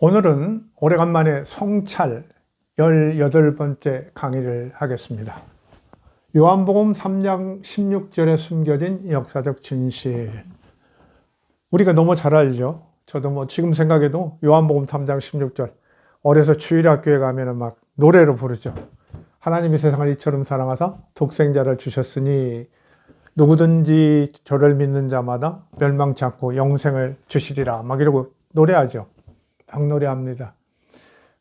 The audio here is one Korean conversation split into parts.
오늘은 오래간만에 성찰 18번째 강의를 하겠습니다. 요한복음 3장 16절에 숨겨진 역사적 진실. 우리가 너무 잘 알죠. 저도 지금 생각해도 요한복음 3장 16절 어려서 주일학교에 가면은 막 노래로 부르죠. 하나님이 세상을 이처럼 사랑하사 독생자를 주셨으니 누구든지 저를 믿는 자마다 멸망치 않고 영생을 주시리라 막 이러고 노래하죠. 막 노래합니다.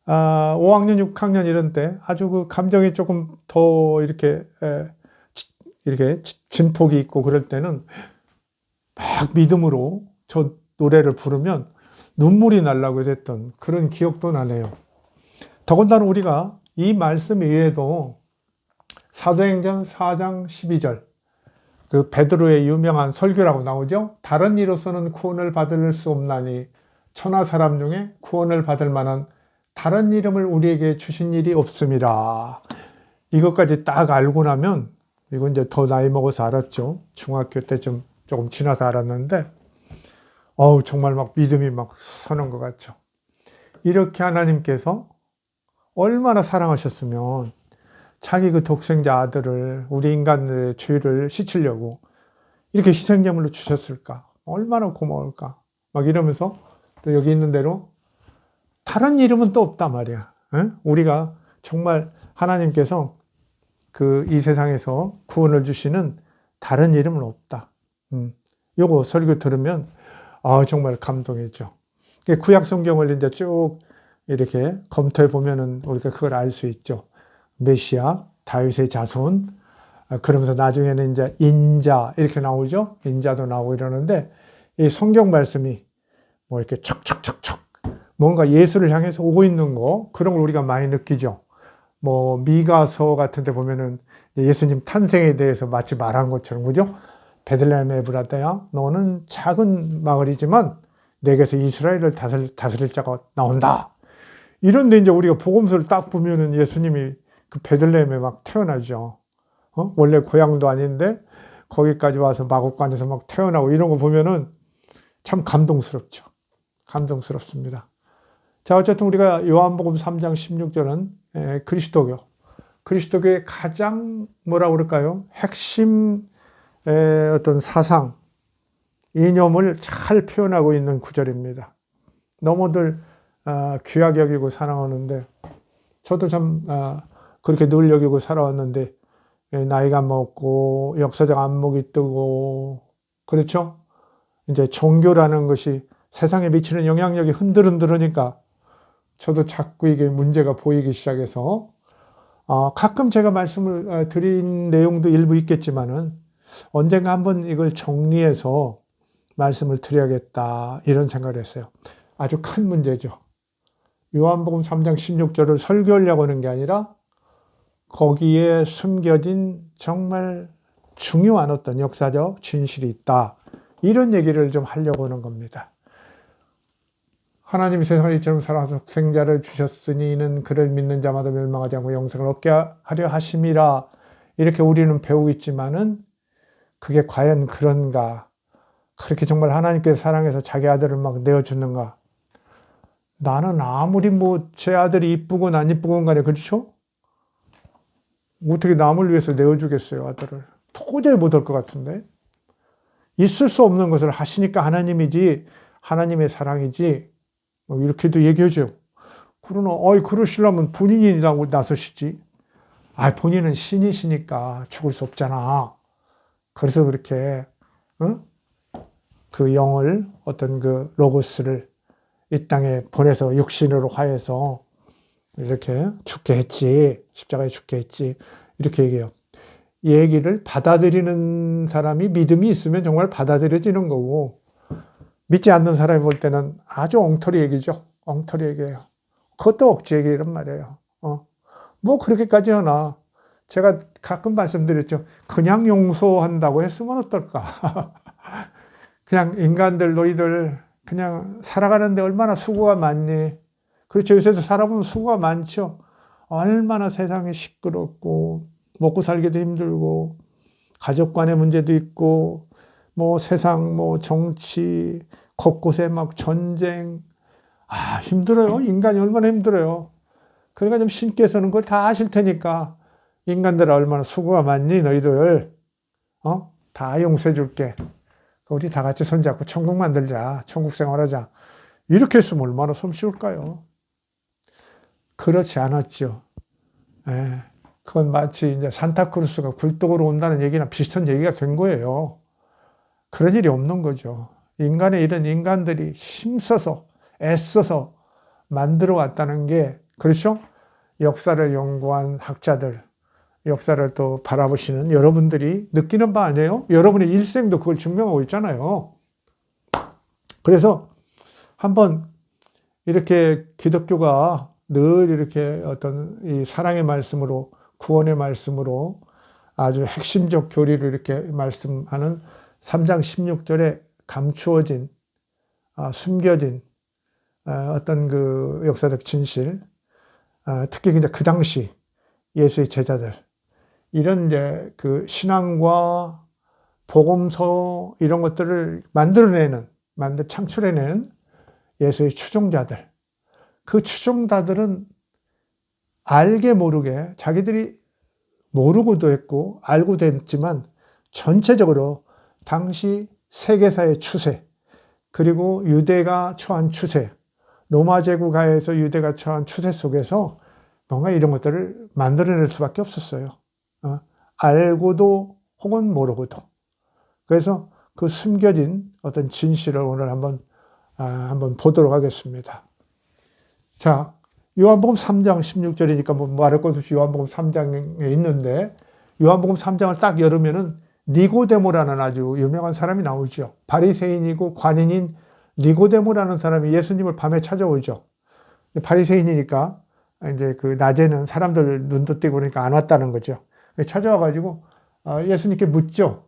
5학년, 6학년 이런 때 아주 그 감정이 조금 더 이렇게 진폭이 있고 그럴 때는 막 믿음으로 저 노래를 부르면 눈물이 나려고 했던 그런 기억도 나네요. 더군다나 우리가 이 말씀 이외에도 사도행전 4장 12절 그 베드로의 유명한 설교라고 나오죠. 다른 이로서는 구원을 받을 수 없나니 천하 사람 중에 구원을 받을 만한 다른 이름을 우리에게 주신 일이 없습니다. 이것까지 딱 알고 나면, 이건 이제 더 나이 먹어서 알았죠. 중학교 때쯤 조금 지나서 알았는데, 정말 막 믿음이 막 서는 것 같죠. 이렇게 하나님께서 얼마나 사랑하셨으면 자기 그 독생자 아들을 우리 인간들의 죄를 씻으려고 이렇게 희생제물로 주셨을까? 얼마나 고마울까? 막 이러면서 또 여기 있는 대로 다른 이름은 또 없단 말이야. 우리가 정말 하나님께서 이 세상에서 구원을 주시는 다른 이름은 없다. 요거 설교 들으면 정말 감동이죠. 구약 성경을 이제 쭉 이렇게 검토해 보면은 우리가 그걸 알 수 있죠. 메시아, 다윗의 자손, 그러면서 나중에는 이제 인자 이렇게 나오죠. 인자도 나오고 이러는데 이 성경 말씀이 뭐 이렇게 척척척척 뭔가 예수를 향해서 오고 있는 거 그런 걸 우리가 많이 느끼죠. 뭐 미가서 같은 데 보면은 예수님 탄생에 대해서 마치 말한 것처럼 그죠? 베들레헴 에브라다야 너는 작은 마을이지만 내게서 이스라엘을 다스릴 자가 나온다. 이런데 이제 우리가 복음서를 딱 보면은 예수님이 그 베들레헴에 막 태어나죠. 원래 고향도 아닌데 거기까지 와서 마곡간에서 막 태어나고 이런 거 보면은 참 감동스럽죠. 감동스럽습니다. 자, 어쨌든 우리가 요한복음 3장 16절은 그리스도교의 가장 뭐라고 그럴까요? 핵심 어떤 사상, 이념을 잘 표현하고 있는 구절입니다. 너무들 귀하게 여기고 사랑하는데 저도 참 그렇게 늘 여기고 살아왔는데 나이가 먹고 역사적 안목이 뜨고 그렇죠? 이제 종교라는 것이 세상에 미치는 영향력이 흔들흔들하니까 저도 자꾸 이게 문제가 보이기 시작해서 가끔 제가 말씀을 드린 내용도 일부 있겠지만은 언젠가 한번 이걸 정리해서 말씀을 드려야겠다 이런 생각을 했어요. 아주 큰 문제죠. 요한복음 3장 16절을 설교하려고 하는 게 아니라 거기에 숨겨진 정말 중요한 어떤 역사적 진실이 있다. 이런 얘기를 좀 하려고 하는 겁니다. 하나님이 세상을 이처럼 사랑하사 독생자를 주셨으니 이는 그를 믿는 자마다 멸망하지 않고 영생을 얻게 하려 하심이라. 이렇게 우리는 배우고 있지만은 그게 과연 그런가? 그렇게 정말 하나님께서 사랑해서 자기 아들을 막 내어주는가? 나는 아무리 제 아들이 이쁘건 안 이쁘건 간에 그렇죠? 어떻게 남을 위해서 내어주겠어요, 아들을? 도저히 못할 것 같은데? 있을 수 없는 것을 하시니까 하나님이지, 하나님의 사랑이지, 이렇게도 얘기하죠. 그러나, 그러시려면 본인이 나서시지. 본인은 신이시니까 죽을 수 없잖아. 그래서 그렇게, 그 영을, 어떤 그 로고스를 이 땅에 보내서 육신으로 화해서 이렇게 죽게 했지. 십자가에 죽게 했지. 이렇게 얘기해요. 이 얘기를 받아들이는 사람이 믿음이 있으면 정말 받아들여지는 거고, 믿지 않는 사람이 볼 때는 아주 엉터리 얘기죠. 엉터리 얘기예요. 그것도 억지 얘기란 말이에요. 뭐 그렇게까지 하나. 제가 가끔 말씀드렸죠. 그냥 용서한다고 했으면 어떨까. 그냥 인간들, 너희들 그냥 살아가는데 얼마나 수고가 많니. 그렇죠. 요새도 살아보면 수고가 많죠. 얼마나 세상이 시끄럽고 먹고 살기도 힘들고 가족 간의 문제도 있고 뭐 세상 뭐 정치 곳곳에 막 전쟁 힘들어요. 인간이 얼마나 힘들어요. 그러니까 좀 신께서는 그걸 다 아실 테니까 인간들 얼마나 수고가 많니 너희들 다 용서해 줄게. 우리 다 같이 손잡고 천국 만들자. 천국 생활하자. 이렇게 했으면 얼마나 솜씨울까요? 그렇지 않았죠. 예. 그건 마치 이제 산타크루스가 굴뚝으로 온다는 얘기나 비슷한 얘기가 된 거예요. 그런 일이 없는 거죠. 인간의 이런 인간들이 힘써서 애써서 만들어 왔다는 게 그렇죠? 역사를 연구한 학자들, 역사를 또 바라보시는 여러분들이 느끼는 바 아니에요? 여러분의 일생도 그걸 증명하고 있잖아요. 그래서 한번 이렇게 기독교가 늘 이렇게 어떤 이 사랑의 말씀으로 구원의 말씀으로 아주 핵심적 교리를 이렇게 말씀하는 3장 16절에 감추어진 숨겨진 어떤 그 역사적 진실, 특히 이제 그 당시 예수의 제자들 이런 이제 그 신앙과 복음서 이런 것들을 창출해낸 예수의 추종자들. 그 추종자들은 알게 모르게 자기들이 모르고도 했고 알고도 했지만 전체적으로 당시 세계사의 추세 그리고 유대가 처한 추세 로마 제국 하에서 유대가 처한 추세 속에서 뭔가 이런 것들을 만들어낼 수밖에 없었어요. 알고도 혹은 모르고도. 그래서 그 숨겨진 어떤 진실을 오늘 한번 보도록 하겠습니다. 자, 요한복음 3장 16절이니까 뭐 말할 것 없이 요한복음 3장에 있는데 요한복음 3장을 딱 열으면은 니고데모라는 아주 유명한 사람이 나오죠. 바리새인이고 관인인 니고데모라는 사람이 예수님을 밤에 찾아오죠. 바리새인이니까 이제 그 낮에는 사람들 눈도 띄고 그러니까 안 왔다는 거죠. 찾아와가지고 예수님께 묻죠.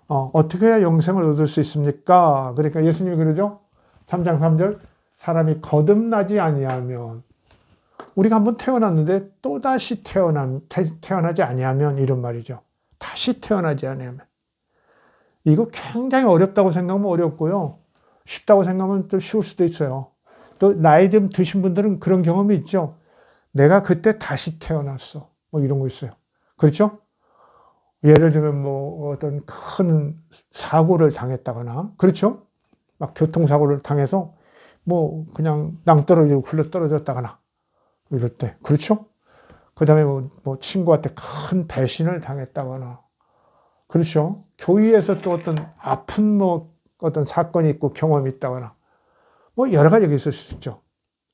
어떻게 해야 영생을 얻을 수 있습니까? 그러니까 예수님이 그러죠. 3장 3절 사람이 거듭나지 아니하면 우리가 한번 태어났는데 또다시 태어나지 아니하면 이런 말이죠. 다시 태어나지 아니하면. 이거 굉장히 어렵다고 생각하면 어렵고요. 쉽다고 생각하면 또 쉬울 수도 있어요. 또 나이 좀 드신 분들은 그런 경험이 있죠. 내가 그때 다시 태어났어. 뭐 이런 거 있어요. 그렇죠? 예를 들면 뭐 어떤 큰 사고를 당했다거나, 그렇죠? 막 교통사고를 당해서 뭐 그냥 낭떠러지로 굴러 떨어졌다거나, 이럴 때. 그렇죠? 그 다음에 뭐 친구한테 큰 배신을 당했다거나, 그렇죠? 교회에서 또 어떤 아픈 뭐 어떤 사건이 있고 경험이 있다거나, 뭐 여러 가지가 있을 수 있죠.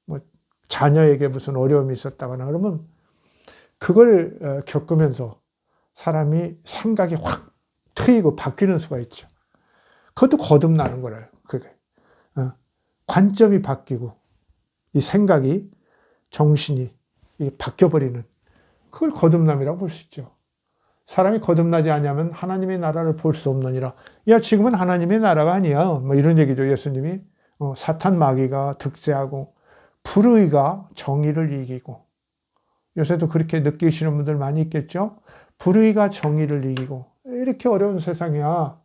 뭐 자녀에게 무슨 어려움이 있었다거나 그러면 그걸 겪으면서 사람이 생각이 확 트이고 바뀌는 수가 있죠. 그것도 거듭나는 거래요. 그게. 관점이 바뀌고 이 생각이 정신이 바뀌어버리는 그걸 거듭남이라고 볼 수 있죠. 사람이 거듭나지 않으면 하나님의 나라를 볼 수 없느니라. 야, 지금은 하나님의 나라가 아니야. 뭐 이런 얘기죠. 예수님이. 사탄 마귀가 득세하고 불의가 정의를 이기고 요새도 그렇게 느끼시는 분들 많이 있겠죠. 불의가 정의를 이기고 이렇게 어려운 세상이야.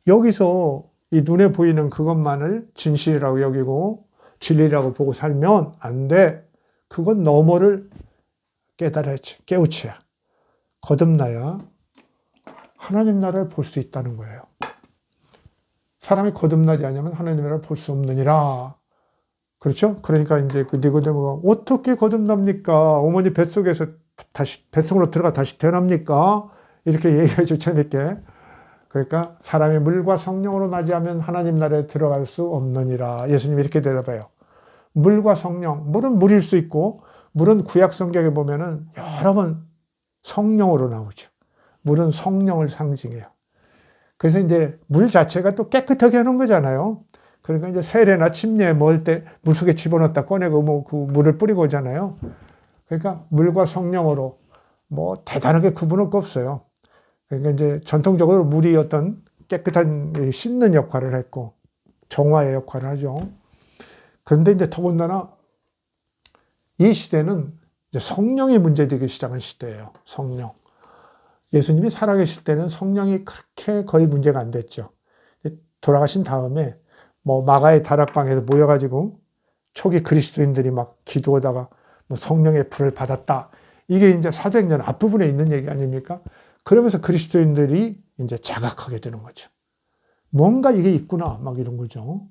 여기서 이 눈에 보이는 그것만을 진실이라고 여기고 진리라고 보고 살면 안 돼. 그건 너머를 깨달아야지. 깨우쳐야. 거듭나야 하나님 나라를 볼 수 있다는 거예요. 사람이 거듭나지 않으면 하나님 나라를 볼 수 없느니라. 그렇죠? 그러니까 이제 그 니고데모가 어떻게 거듭납니까? 어머니 뱃속에서 다시 뱃속으로 들어가 다시 태어납니까? 이렇게 얘기해줘 재밌게. 그러니까 사람이 물과 성령으로 맞이하면 하나님 나라에 들어갈 수 없느니라. 예수님이 이렇게 대답해요. 물과 성령, 물은 물일 수 있고 물은 구약 성경에 보면은 여러 번 성령으로 나오죠. 물은 성령을 상징해요. 그래서 이제 물 자체가 또 깨끗하게 하는 거잖아요. 그러니까 이제 세례나 침례 먹을 때 물속에 집어넣었다 꺼내고 뭐 그 물을 뿌리고 오잖아요. 그러니까 물과 성령으로 뭐 대단하게 구분할 거 없어요. 그러니까 이제 전통적으로 물이 어떤 깨끗한 씻는 역할을 했고 정화의 역할을 하죠. 그런데 이제 더군다나 이 시대는 이제 성령이 문제되기 시작한 시대예요. 성령. 예수님이 살아계실 때는 성령이 그렇게 거의 문제가 안 됐죠. 돌아가신 다음에 뭐 마가의 다락방에서 모여가지고 초기 그리스도인들이 막 기도하다가 뭐 성령의 불을 받았다. 이게 이제 사도행전 앞부분에 있는 얘기 아닙니까? 그러면서 그리스도인들이 이제 자각하게 되는 거죠. 뭔가 이게 있구나. 막 이런 거죠.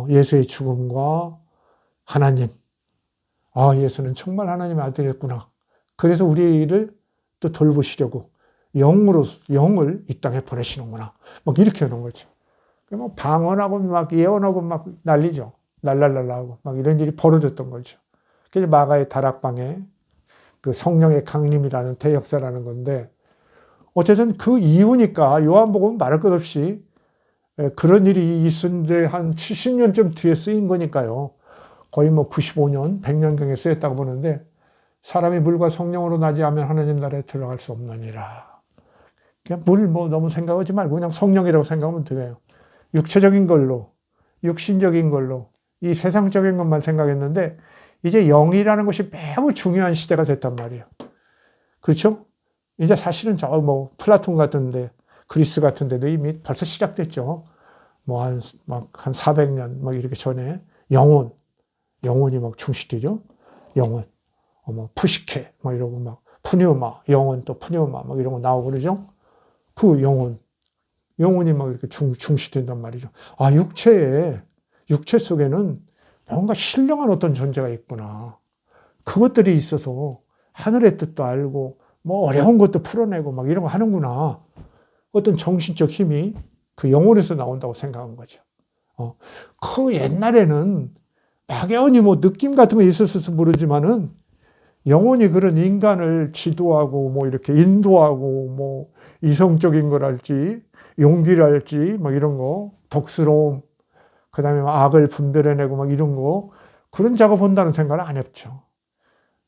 예수의 죽음과 하나님. 아, 예수는 정말 하나님의 아들이었구나. 그래서 우리를 또 돌보시려고 영을 이 땅에 보내시는구나. 막 이렇게 하는 거죠. 뭐 방언하고 막 예언하고 막 난리죠. 날랄랄라하고 막 이런 일이 벌어졌던 거죠. 그래서 마가의 다락방에 그 성령의 강림이라는 대역사라는 건데, 어쨌든 그 이후니까 요한복음은 말할 것 없이 그런 일이 있었는데 한 70년쯤 뒤에 쓰인 거니까요. 거의 뭐 95년, 100년경에 쓰였다고 보는데, 사람이 물과 성령으로 나지 않으면 하나님 나라에 들어갈 수 없느니라. 그냥 물 뭐 너무 생각하지 말고 그냥 성령이라고 생각하면 돼요. 육체적인 걸로, 육신적인 걸로, 이 세상적인 것만 생각했는데, 이제 영이라는 것이 매우 중요한 시대가 됐단 말이에요. 그렇죠? 이제 사실은 저 뭐 플라톤 같은데, 그리스 같은 데도 이미 벌써 시작됐죠. 뭐 한 400년 막 이렇게 전에 영혼이 막 충실되죠. 영혼. 뭐 푸시케 막 이러고 막 푸뉴마, 영혼 또 푸뉴마 막 이런 거 나오고 그러죠. 그 영혼이 막 이렇게 중시된단 말이죠. 아, 육체 속에는 뭔가 신령한 어떤 존재가 있구나. 그것들이 있어서 하늘의 뜻도 알고 뭐 어려운 것도 풀어내고 막 이런 거 하는구나. 어떤 정신적 힘이 그 영혼에서 나온다고 생각한 거죠. 그 옛날에는 막연히 뭐 느낌 같은 거 있었을지 모르지만은 영혼이 그런 인간을 지도하고 뭐 이렇게 인도하고 뭐 이성적인 거랄지 용기랄지 막 이런 거, 덕스러움, 그 다음에 악을 분별해내고 막 이런 거, 그런 작업 한다는 생각을 안 했죠.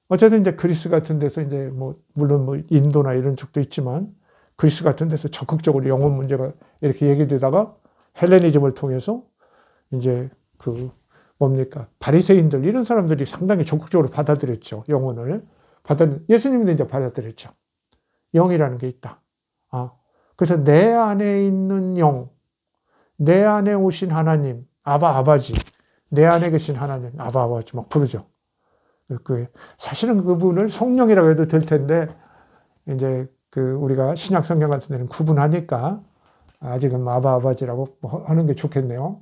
어쨌든 이제 그리스 같은 데서 이제 뭐 물론 뭐 인도나 이런 쪽도 있지만 그리스 같은 데서 적극적으로 영혼 문제가 이렇게 얘기되다가 헬레니즘을 통해서 이제 그 뭡니까? 바리새인들 이런 사람들이 상당히 적극적으로 받아들였죠. 영혼을. 예수님도 이제 받아들였죠. 영이라는 게 있다. 그래서 내 안에 있는 영, 내 안에 오신 하나님, 아버지, 내 안에 계신 하나님, 아버지 막 부르죠. 사실은 그분을 성령이라고 해도 될 텐데, 이제 우리가 신약 성경 같은 데는 구분하니까 아직은 아버지라고 하는 게 좋겠네요.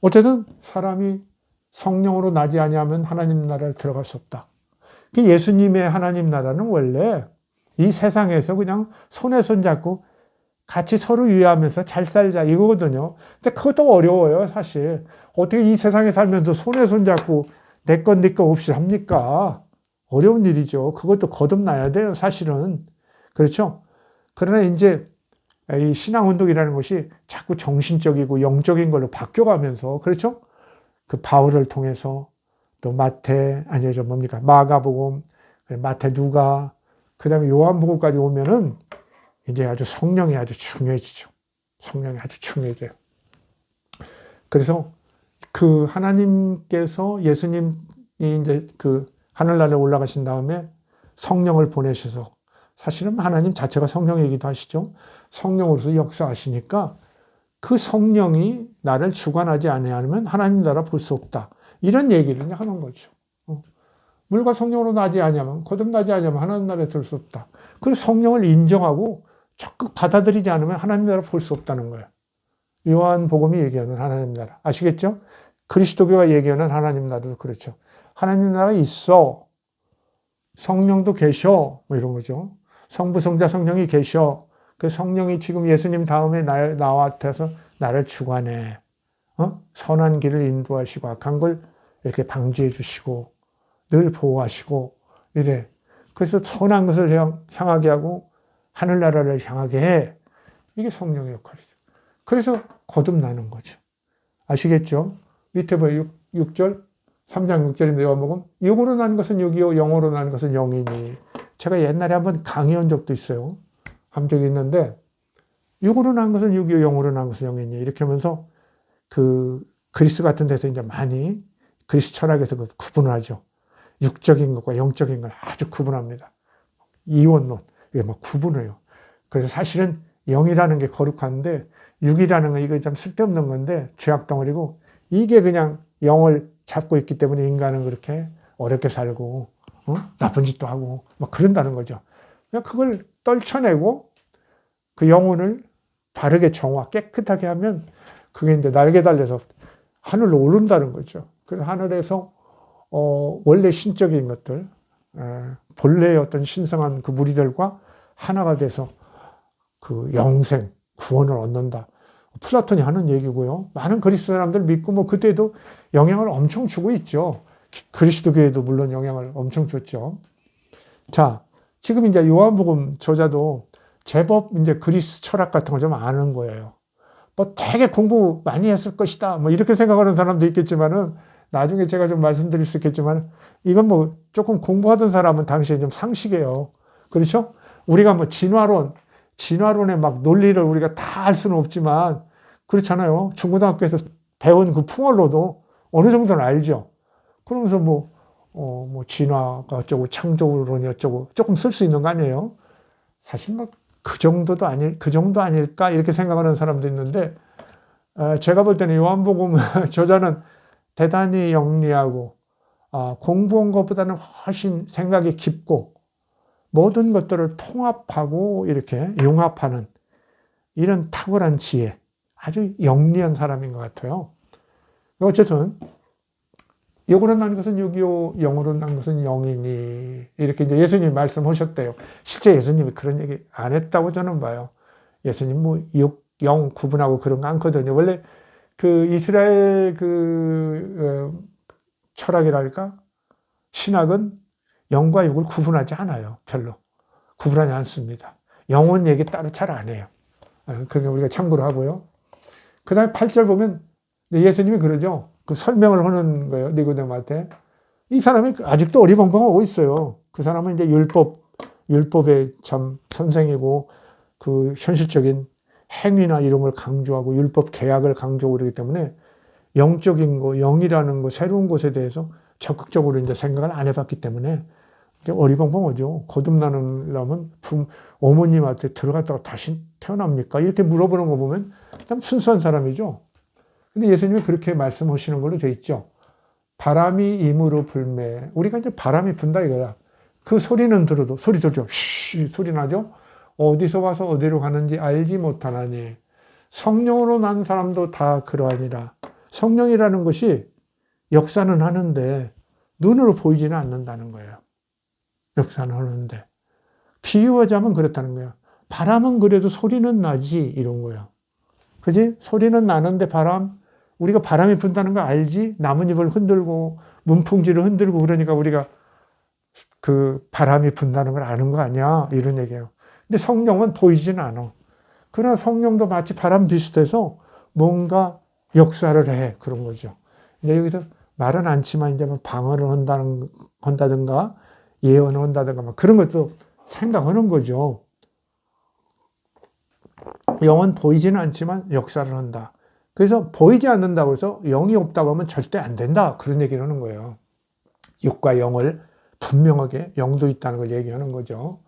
어쨌든 사람이 성령으로 나지 아니하면 하나님 나라를 들어갈 수 없다. 예수님의 하나님 나라는 원래 이 세상에서 그냥 손에 손 잡고 같이 서로 위하면서 잘 살자 이거거든요. 근데 그것도 어려워요, 사실. 어떻게 이 세상에 살면서 손에 손 잡고 내 건 네 거 없이 합니까? 어려운 일이죠. 그것도 거듭나야 돼요, 사실은. 그렇죠? 그러나 이제 이 신앙운동이라는 것이 자꾸 정신적이고 영적인 걸로 바뀌어가면서, 그렇죠? 그 바울을 통해서 또 마가복음, 마태 누가, 그 다음에 요한복음까지 오면은 이제 아주 성령이 아주 중요해지죠. 성령이 아주 중요해져요. 그래서 그 하나님께서 예수님이 이제 그 하늘나라에 올라가신 다음에 성령을 보내셔서, 사실은 하나님 자체가 성령이기도 하시죠. 성령으로서 역사하시니까 그 성령이 나를 주관하지 않으면 하나님 나라 볼 수 없다. 이런 얘기를 하는 거죠. 물과 성령으로 나지 않으면, 거듭나지 않으면 하나님 나라에 들 수 없다. 그리고 성령을 인정하고 적극 받아들이지 않으면 하나님 나라 볼 수 없다는 거예요. 요한복음이 얘기하는 하나님 나라. 아시겠죠? 그리스도교가 얘기하는 하나님 나라도 그렇죠. 하나님 나라 있어. 성령도 계셔. 뭐 이런 거죠. 성부, 성자, 성령이 계셔. 그 성령이 지금 예수님 다음에 나한테서 나를 주관해. 선한 길을 인도하시고 악한 걸 이렇게 방지해 주시고 늘 보호하시고 이래. 그래서 선한 것을 향하게 하고 하늘나라를 향하게 해. 이게 성령의 역할이죠. 그래서 거듭나는 거죠. 아시겠죠? 밑에 보여 6절, 3장 6절인데 요한복음. 육으로 난 것은 육이요 영으로 난 것은 영이니. 제가 옛날에 한번 강의한 적도 있어요. 한 적이 있는데 육으로 난 것은 육이요 영으로 난 것은 영이니. 이렇게 하면서 그 그리스 같은 데서 이제 많이 그리스 철학에서 그 구분을 하죠. 육적인 것과 영적인 걸 아주 구분합니다. 이원론. 이게 막 구분을 해요. 그래서 사실은 영이라는 게 거룩한데 육이라는 건 이거 좀 쓸데없는 건데 죄악 덩어리고, 이게 그냥 영을 잡고 있기 때문에 인간은 그렇게 어렵게 살고 나쁜 짓도 하고 막 그런다는 거죠. 그냥 그걸 떨쳐내고 그 영혼을 바르게 정화, 깨끗하게 하면 그게 이제 날개 달려서 하늘로 오른다는 거죠. 그 하늘에서 원래 신적인 것들, 본래의 어떤 신성한 그 무리들과 하나가 돼서 그 영생, 구원을 얻는다. 플라톤이 하는 얘기고요. 많은 그리스 사람들 믿고 뭐 그때도 영향을 엄청 주고 있죠. 그리스도교에도 물론 영향을 엄청 줬죠. 자, 지금 이제 요한복음 저자도 제법 이제 그리스 철학 같은 거 좀 아는 거예요. 뭐 되게 공부 많이 했을 것이다. 뭐 이렇게 생각하는 사람도 있겠지만은 나중에 제가 좀 말씀드릴 수 있겠지만 이건 뭐 조금 공부하던 사람은 당시에 좀 상식이에요. 그렇죠? 우리가 뭐 진화론의 막 논리를 우리가 다 알 수는 없지만 그렇잖아요. 중고등학교에서 배운 그 풍월로도 어느 정도는 알죠. 그러면서 뭐 진화가 어쩌고 창조론이 어쩌고 조금 쓸 수 있는 거 아니에요? 사실 뭐 그 정도 아닐까 이렇게 생각하는 사람도 있는데 제가 볼 때는 요한복음 저자는 대단히 영리하고 공부한 것보다는 훨씬 생각이 깊고 모든 것들을 통합하고 이렇게 융합하는 이런 탁월한 지혜, 아주 영리한 사람인 것 같아요. 어쨌든 영으로 난 것은 625, 영으로 난 것은 영이니 이렇게 이제 예수님이 말씀하셨대요. 실제 예수님이 그런 얘기 안 했다고 저는 봐요. 예수님 뭐 6, 영 구분하고 그런 거 않거든요. 원래 그 이스라엘 철학이랄까 신학은 영과 육을 구분하지 않아요. 별로 구분하지 않습니다. 영혼 얘기 따로 잘 안 해요. 그게 우리가 참고로 하고요. 그 다음에 8절 보면 예수님이 그러죠. 그 설명을 하는 거예요. 니고데모한테. 이 사람이 아직도 어리벙벙하고 있어요. 그 사람은 이제 율법의 참 선생이고 그 현실적인 행위나 이런 걸 강조하고 율법 계약을 강조하고 그러기 때문에 영적인 거, 영이라는 거, 새로운 것에 대해서 적극적으로 이제 생각을 안 해봤기 때문에 어리벙벙하죠. 거듭나려면 어머님한테 들어갔다가 다시 태어납니까? 이렇게 물어보는 거 보면 참 순수한 사람이죠. 근데 예수님이 그렇게 말씀하시는 걸로 돼 있죠. 바람이 임으로 불매. 우리가 이제 바람이 분다 이거야. 그 소리는 들어도, 소리 들죠? 쉬 소리 나죠? 어디서 와서 어디로 가는지 알지 못하나니. 성령으로 난 사람도 다 그러하니라. 성령이라는 것이 역사는 하는데 눈으로 보이지는 않는다는 거예요. 역사는 하는데. 비유하자면 그렇다는 거예요. 바람은 그래도 소리는 나지 이런 거예요. 그지? 소리는 나는데 우리가 바람이 분다는 거 알지? 나뭇잎을 흔들고 문풍지를 흔들고 그러니까 우리가 그 바람이 분다는 걸 아는 거 아니야? 이런 얘기예요. 근데 성령은 보이지는 않아. 그러나 성령도 마치 바람 비슷해서 뭔가 역사를 해. 그런 거죠. 이제 여기서 말은 않지만 이제 뭐 방언을 한다든가 예언을 한다든가 막 그런 것도 생각하는 거죠. 영은 보이지는 않지만 역사를 한다. 그래서 보이지 않는다고 해서 영이 없다고 하면 절대 안 된다. 그런 얘기를 하는 거예요. 육과 영을 분명하게 영도 있다는 걸 얘기하는 거죠.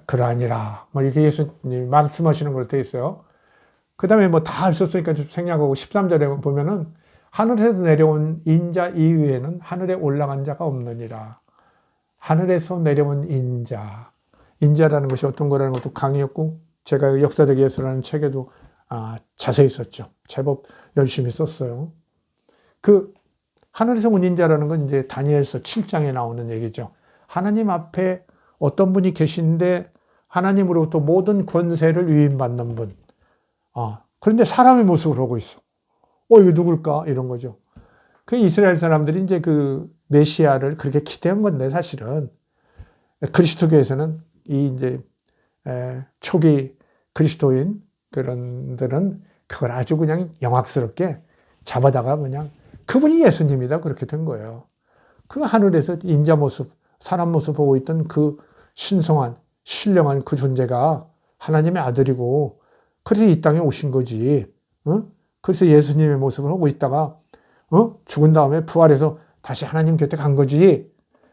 그러하니라. 뭐 이렇게 예수님 말씀하시는 걸로 되어 있어요. 그 다음에 뭐 다 할 수 없으니까 좀 생략하고 13절에 보면은 하늘에서 내려온 인자 이외에는 하늘에 올라간 자가 없느니라. 하늘에서 내려온 인자. 인자라는 것이 어떤 거라는 것도 강의했고 제가 역사적 예수라는 책에도 자세히 썼죠. 제법 열심히 썼어요. 그 하늘에서 온 인자라는 건 이제 다니엘서 7장에 나오는 얘기죠. 하나님 앞에 어떤 분이 계신데 하나님으로부터 모든 권세를 위임받는 분. 그런데 사람의 모습을 하고 있어. 이거 누굴까? 이런 거죠. 그 이스라엘 사람들이 이제 그 메시아를 그렇게 기대한 건데 사실은 그리스도교에서는 이 이제 초기 그리스도인 그런들은 그걸 아주 그냥 영악스럽게 잡아다가 그냥 그분이 예수님이다 그렇게 된 거예요. 그 하늘에서 인자 모습, 사람 모습 보고 있던 그 신성한, 신령한 그 존재가 하나님의 아들이고 그래서 이 땅에 오신 거지. 그래서 예수님의 모습을 하고 있다가 죽은 다음에 부활해서 다시 하나님 곁에 간 거지.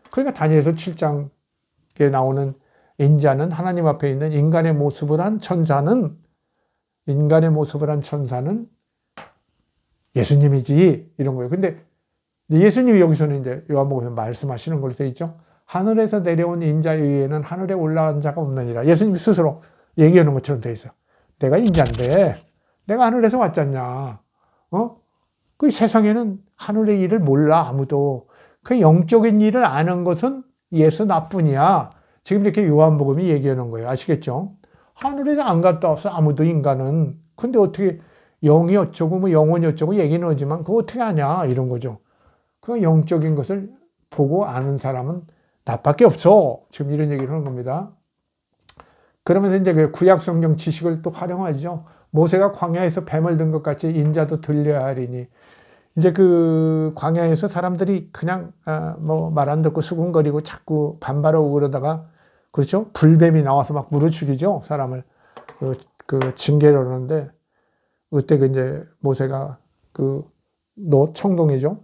그러니까 다니엘서 7장에 나오는 인자는 하나님 앞에 있는 인간의 모습을 한 천사는 예수님이지 이런 거예요. 근데 예수님이 여기서는 이제 요한복음에서 말씀하시는 걸로 되어 있죠. 하늘에서 내려온 인자 위에는 하늘에 올라간 자가 없느니라. 예수님이 스스로 얘기하는 것처럼 되어 있어요. 내가 인자인데 내가 하늘에서 왔잖냐. 그 세상에는 하늘의 일을 몰라 아무도. 그 영적인 일을 아는 것은 예수 나뿐이야. 지금 이렇게 요한복음이 얘기하는 거예요. 아시겠죠? 하늘에서 안 갔다 와서 아무도 인간은. 근데 어떻게 영이 어쩌고 뭐 영혼이 어쩌고 얘기는 하지만 그거 어떻게 아냐 이런 거죠. 그 영적인 것을 보고 아는 사람은 나밖에 없어. 지금 이런 얘기를 하는 겁니다. 그러면서 이제 그 구약 성경 지식을 또 활용하죠. 모세가 광야에서 뱀을 든 것 같이 인자도 들려야 하리니. 이제 그 광야에서 사람들이 그냥 뭐 말 안 듣고 수군거리고 자꾸 반발하고 그러다가 그렇죠? 불뱀이 나와서 막 물어 죽이죠. 사람을 그 징계를 하는데 그때 그 이제 모세가 그 청동이죠.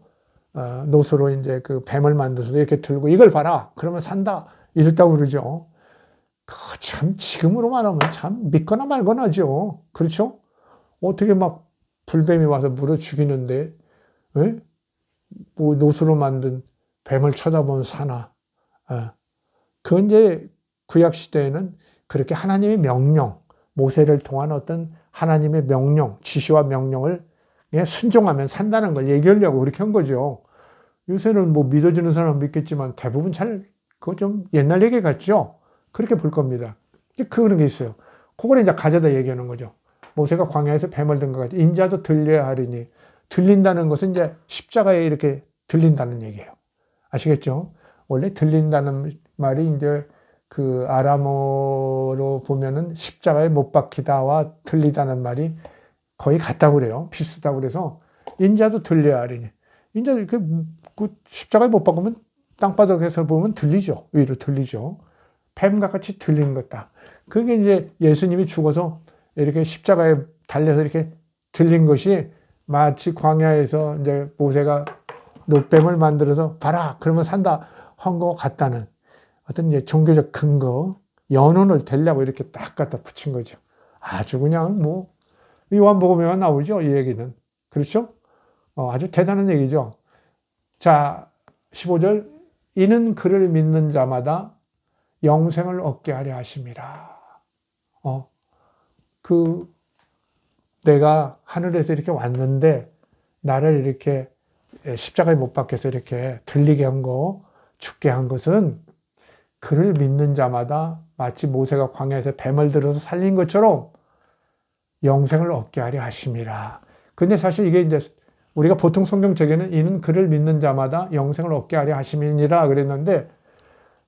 노수로 이제 그 뱀을 만들어서 이렇게 들고 이걸 봐라. 그러면 산다. 이랬다고 그러죠. 참 지금으로 말하면 참 믿거나 말거나죠. 그렇죠? 어떻게 막 불뱀이 와서 물어 죽이는데 에? 뭐 노수로 만든 뱀을 쳐다보면 사나. 그 이제 구약 시대에는 그렇게 하나님의 명령, 모세를 통한 어떤 하나님의 명령, 지시와 명령을 순종하면 산다는 걸 얘기하려고 그렇게 한 거죠. 요새는 뭐 믿어주는 사람은 믿겠지만 대부분 그거 좀 옛날 얘기 같죠? 그렇게 볼 겁니다. 그런 게 있어요. 그걸 이제 가져다 얘기하는 거죠. 모세가 광야에서 뱀을 든 것 같이 인자도 들려야 하리니. 들린다는 것은 이제 십자가에 이렇게 들린다는 얘기예요. 아시겠죠? 원래 들린다는 말이 이제 그 아람어로 보면은 십자가에 못 박히다와 들리다는 말이 거의 같다고 그래요. 비슷하다고 그래서 인자도 들려야 하리니. 인자 그 십자가에 못 박으면 땅바닥에서 보면 들리죠. 위로 들리죠. 뱀과 같이 들리는 것다. 그게 이제 예수님이 죽어서 이렇게 십자가에 달려서 이렇게 들린 것이 마치 광야에서 이제 모세가 노뱀을 만들어서 봐라 그러면 산다 한 것 같다는 어떤 이제 종교적 근거, 연원을 대려고 이렇게 딱 갖다 붙인 거죠. 아주 그냥 뭐 요한복음에만 나오죠, 이 얘기는. 그렇죠? 아주 대단한 얘기죠. 자, 15절. 이는 그를 믿는 자마다 영생을 얻게 하려 하심이라. 내가 하늘에서 이렇게 왔는데 나를 이렇게 십자가에 못 박혀서 이렇게 들리게 한 거, 죽게 한 것은 그를 믿는 자마다 마치 모세가 광야에서 뱀을 들어서 살린 것처럼 영생을 얻게 하려 하심이라. 근데 사실 이게 이제 우리가 보통 성경책에는 이는 그를 믿는 자마다 영생을 얻게 하려 하심이니라 그랬는데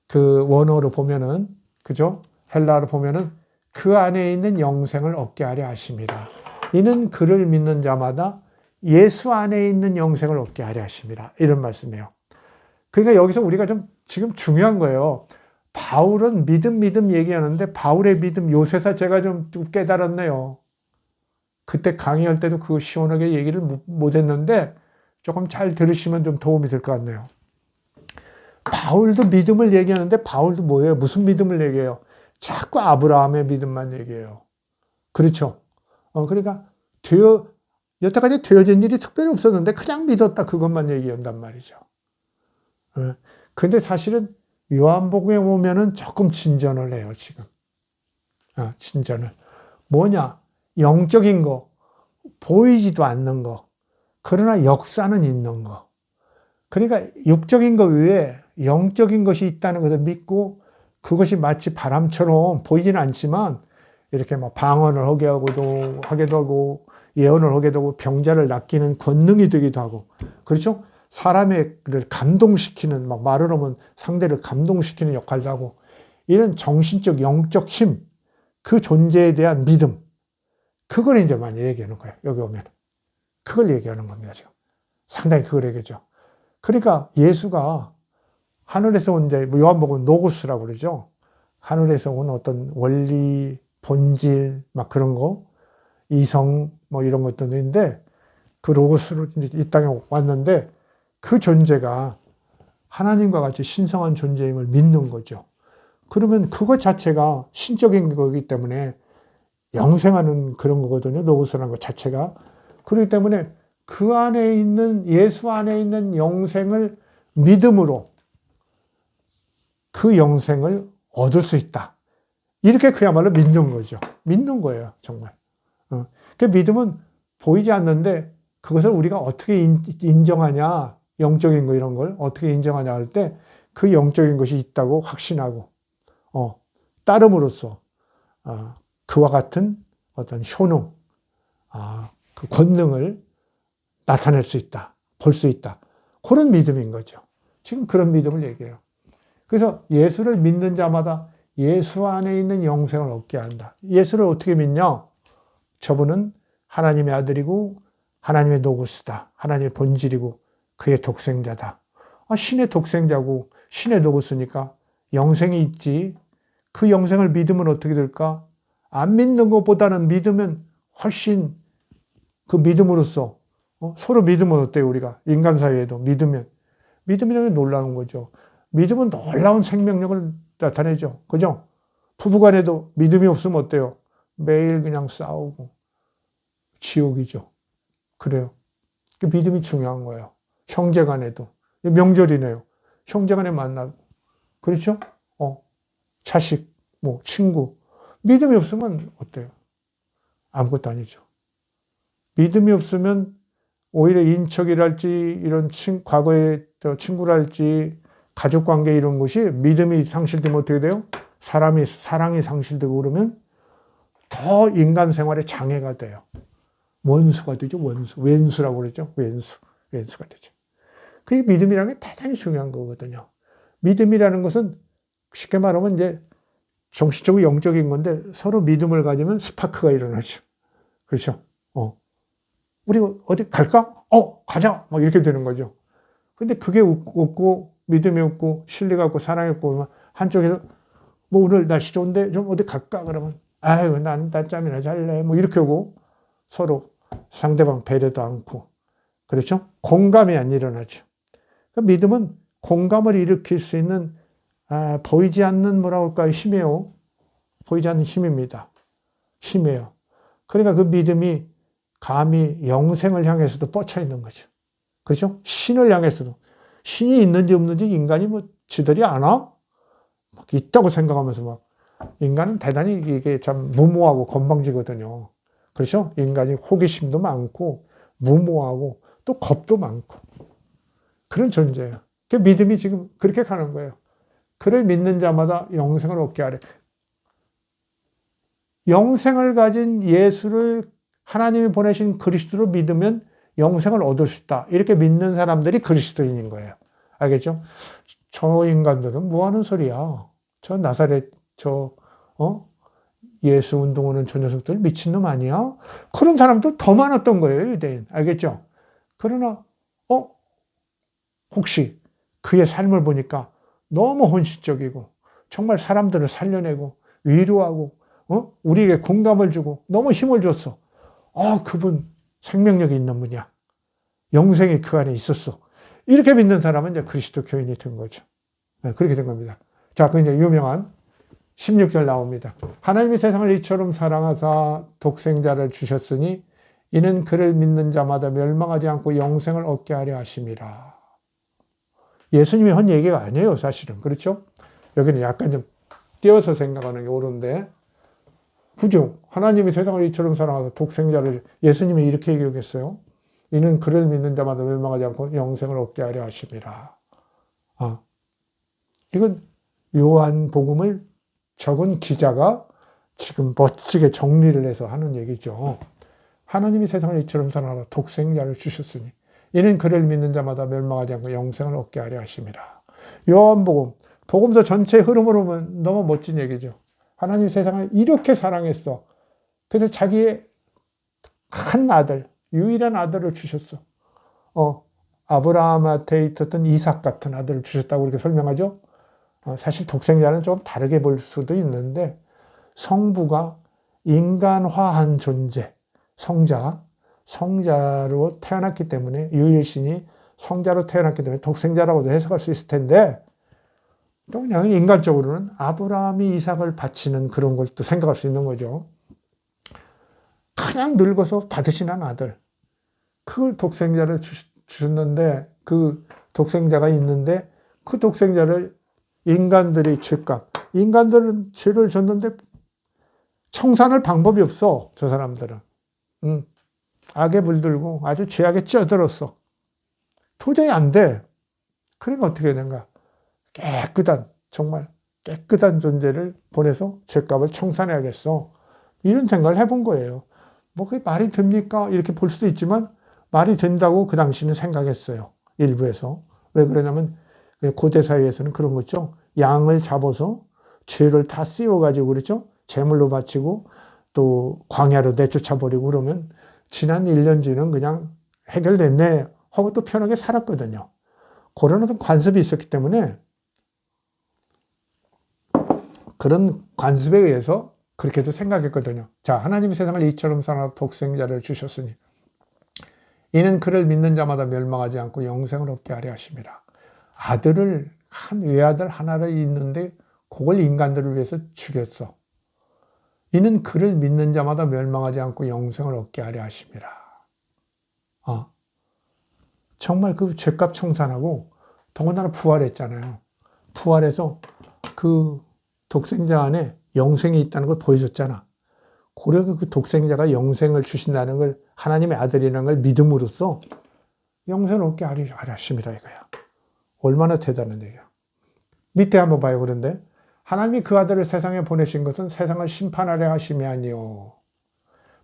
그 원어로 보면은 그죠? 헬라어로 보면은 그 안에 있는 영생을 얻게 하려 하심이라. 이는 그를 믿는 자마다 예수 안에 있는 영생을 얻게 하려 하심이라. 이런 말씀이에요. 그러니까 여기서 우리가 좀 지금 중요한 거예요. 바울은 믿음 얘기하는데 바울의 믿음 요새사 제가 좀 깨달았네요. 그때 강의할 때도 그거 시원하게 얘기를 못 했는데 조금 잘 들으시면 좀 도움이 될 것 같네요. 바울도 믿음을 얘기하는데 바울도 뭐예요? 무슨 믿음을 얘기해요? 자꾸 아브라함의 믿음만 얘기해요. 그렇죠? 그러니까 여태까지 되어진 일이 특별히 없었는데 그냥 믿었다 그것만 얘기한단 말이죠. 근데 사실은 요한복음에 보면은 조금 진전을 해요, 지금. 진전을. 뭐냐? 영적인 거, 보이지도 않는 거, 그러나 역사는 있는 거. 그러니까 육적인 거 위에 영적인 것이 있다는 것을 믿고 그것이 마치 바람처럼 보이지는 않지만 이렇게 막 방언을 하기도 하고 예언을 하기도 하고 병자를 낫기는 권능이 되기도 하고 그렇죠? 사람을 감동시키는 막 말을 하면 상대를 감동시키는 역할도 하고 이런 정신적 영적 힘 그 존재에 대한 믿음 그걸 이제 많이 얘기하는 거예요. 여기 오면 그걸 얘기하는 겁니다. 지금 상당히 그걸 얘기죠. 그러니까 예수가 하늘에서 온 이제 요한복음 노고스라고 그러죠. 하늘에서 온 어떤 원리, 본질 막 그런 거, 이성 뭐 이런 것들인데 그 로고스로 이제 이 땅에 왔는데 그 존재가 하나님과 같이 신성한 존재임을 믿는 거죠. 그러면 그것 자체가 신적인 거기 때문에 영생하는 그런 거거든요. 노고스라는 것 자체가. 그렇기 때문에 그 안에 있는, 예수 안에 있는 영생을 믿음으로 그 영생을 얻을 수 있다. 이렇게 그야말로 믿는 거죠. 믿는 거예요, 정말. 그 믿음은 보이지 않는데 그것을 우리가 어떻게 인정하냐, 영적인 거 이런 걸 어떻게 인정하냐 할 때 그 영적인 것이 있다고 확신하고 따름으로써 그와 같은 어떤 효능, 그 권능을 나타낼 수 있다, 볼 수 있다. 그런 믿음인 거죠. 지금 그런 믿음을 얘기해요. 그래서 예수를 믿는 자마다 예수 안에 있는 영생을 얻게 한다. 예수를 어떻게 믿냐? 저분은 하나님의 아들이고 하나님의 노고스다. 하나님의 본질이고 그의 독생자다. 신의 독생자고 신의 노고스니까 영생이 있지. 그 영생을 믿으면 어떻게 될까? 안 믿는 것보다는 믿으면 훨씬 그 믿음으로써 서로 믿으면 어때요? 우리가 인간 사이에도 믿음이라는 게 놀라운 거죠. 믿음은 놀라운 생명력을 나타내죠. 그죠? 부부간에도 믿음이 없으면 어때요? 매일 그냥 싸우고 지옥이죠. 그래요. 그 믿음이 중요한 거예요. 형제간에도 명절이네요. 형제간에 만나고 그렇죠? 자식, 친구 믿음이 없으면 어때요? 아무것도 아니죠. 믿음이 없으면 오히려 인척이랄지 이런 과거의 친구랄지 가족관계 이런 것이 믿음이 상실되면 어떻게 돼요? 사랑이 상실되고 그러면 더 인간 생활에 장애가 돼요. 원수가 되죠. 왼수라고 그러죠. 왼수가 되죠. 그게 믿음이라는 게 대단히 중요한 거거든요. 믿음이라는 것은 쉽게 말하면 이제 정신적이고 영적인 건데 서로 믿음을 가지면 스파크가 일어나죠. 그렇죠? 우리 어디 갈까? 가자! 막 이렇게 되는 거죠. 근데 그게 없고, 믿음이 없고, 신뢰가 없고, 사랑이 없고, 한쪽에서, 오늘 날씨 좋은데 좀 어디 갈까? 그러면, 아유, 난 낮잠이나 잘래. 이렇게 하고, 서로 상대방 배려도 않고, 그렇죠? 공감이 안 일어나죠. 믿음은 공감을 일으킬 수 있는, 보이지 않는 뭐라고 할까요? 힘이에요. 보이지 않는 힘입니다. 힘이에요. 그러니까 그 믿음이 감히 영생을 향해서도 뻗쳐 있는 거죠. 그렇죠? 신을 향해서도. 신이 있는지 없는지 인간이 지들이 아나? 있다고 생각하면서 인간은 대단히 이게 참 무모하고 건방지거든요. 그렇죠? 인간이 호기심도 많고, 무모하고, 또 겁도 많고. 그런 존재예요. 그 믿음이 지금 그렇게 가는 거예요. 그를 믿는 자마다 영생을 얻게 하래. 영생을 가진 예수를 하나님이 보내신 그리스도를 믿으면 영생을 얻을 수 있다. 이렇게 믿는 사람들이 그리스도인인 거예요. 알겠죠? 저 인간들은 뭐 하는 소리야? 저 나사렛, 예수 운동하는 저 녀석들 미친놈 아니야? 그런 사람도 더 많았던 거예요, 유대인. 알겠죠? 그러나, 혹시 그의 삶을 보니까 너무 헌신적이고, 정말 사람들을 살려내고, 위로하고, 우리에게 공감을 주고, 너무 힘을 줬어. 그분 생명력이 있는 분이야. 영생이 그 안에 있었어. 이렇게 믿는 사람은 이제 그리스도 교인이 된 거죠. 네, 그렇게 된 겁니다. 자, 그 이제 유명한 16절 나옵니다. 하나님이 세상을 이처럼 사랑하사 독생자를 주셨으니 이는 그를 믿는 자마다 멸망하지 않고 영생을 얻게 하려 하심이라. 예수님이 한 얘기가 아니에요, 사실은. 그렇죠? 여기는 약간 좀 띄어서 생각하는 게 옳은데, 그죠? 하나님이 세상을 이처럼 사랑하사 독생자를, 예수님이 이렇게 얘기했어요. 이는 그를 믿는 자마다 멸망하지 않고 영생을 얻게 하려 하심이라. 이건 요한복음을 적은 기자가 지금 멋지게 정리를 해서 하는 얘기죠. 하나님이 세상을 이처럼 사랑하사 독생자를 주셨으니 이는 그를 믿는 자마다 멸망하지 않고 영생을 얻게 하려 하심이라. 요한복음, 복음서 전체 흐름으로 보면 너무 멋진 얘기죠. 하나님 세상을 이렇게 사랑했어. 그래서 자기의 한 아들, 유일한 아들을 주셨어. 아브라함한테 있었던 이삭 같은 아들을 주셨다고 이렇게 설명하죠. 사실 독생자는 좀 다르게 볼 수도 있는데 성부가 인간화한 존재, 성자로 태어났기 때문에 유일신이 성자로 태어났기 때문에 독생자라고도 해석할 수 있을 텐데 또 그냥 인간적으로는 아브라함이 이삭을 바치는 그런 걸 또 생각할 수 있는 거죠. 그냥 늙어서 받으시는 아들. 그 독생자를 주셨는데, 그 독생자가 있는데, 그 독생자를 인간들이 인간들은 죄를 졌는데 청산할 방법이 없어, 저 사람들은. 악에 물들고 아주 죄악에 찌어들었어. 도저히 안 돼. 그러니까 어떻게 해야 되는가? 정말 깨끗한 존재를 보내서 죄값을 청산해야겠어. 이런 생각을 해본 거예요. 뭐 그게 말이 됩니까? 이렇게 볼 수도 있지만 말이 된다고 그 당시는 생각했어요. 일부에서. 왜 그러냐면 고대 사회에서는 그런 거죠. 양을 잡아서 죄를 다 씌워가지고 그렇죠. 제물로 바치고 또 광야로 내쫓아 버리고 그러면 지난 1년 뒤는 그냥 해결됐네 하고 또 편하게 살았거든요. 그런 어떤 관습이 있었기 때문에 그런 관습에 의해서 그렇게도 생각했거든요. 자, 하나님이 세상을 이처럼 사랑하사 독생자를 주셨으니 이는 그를 믿는 자마다 멸망하지 않고 영생을 얻게 하려 하심이라. 아들을 외아들 하나를 있는데 그걸 인간들을 위해서 죽였어. 이는 그를 믿는 자마다 멸망하지 않고 영생을 얻게 하려 하심이라. 정말 그 죄값 청산하고 더군다나 부활했잖아요. 부활해서 그 독생자 안에 영생이 있다는 걸 보여줬잖아. 고려가 그 독생자가 영생을 주신다는 걸 하나님의 아들이라는 걸 믿음으로써 영생을 얻게 하려 하심이라 이거야. 얼마나 대단한 얘기야. 밑에 한번 봐요. 그런데 하나님이 그 아들을 세상에 보내신 것은 세상을 심판하려 하심이 아니요.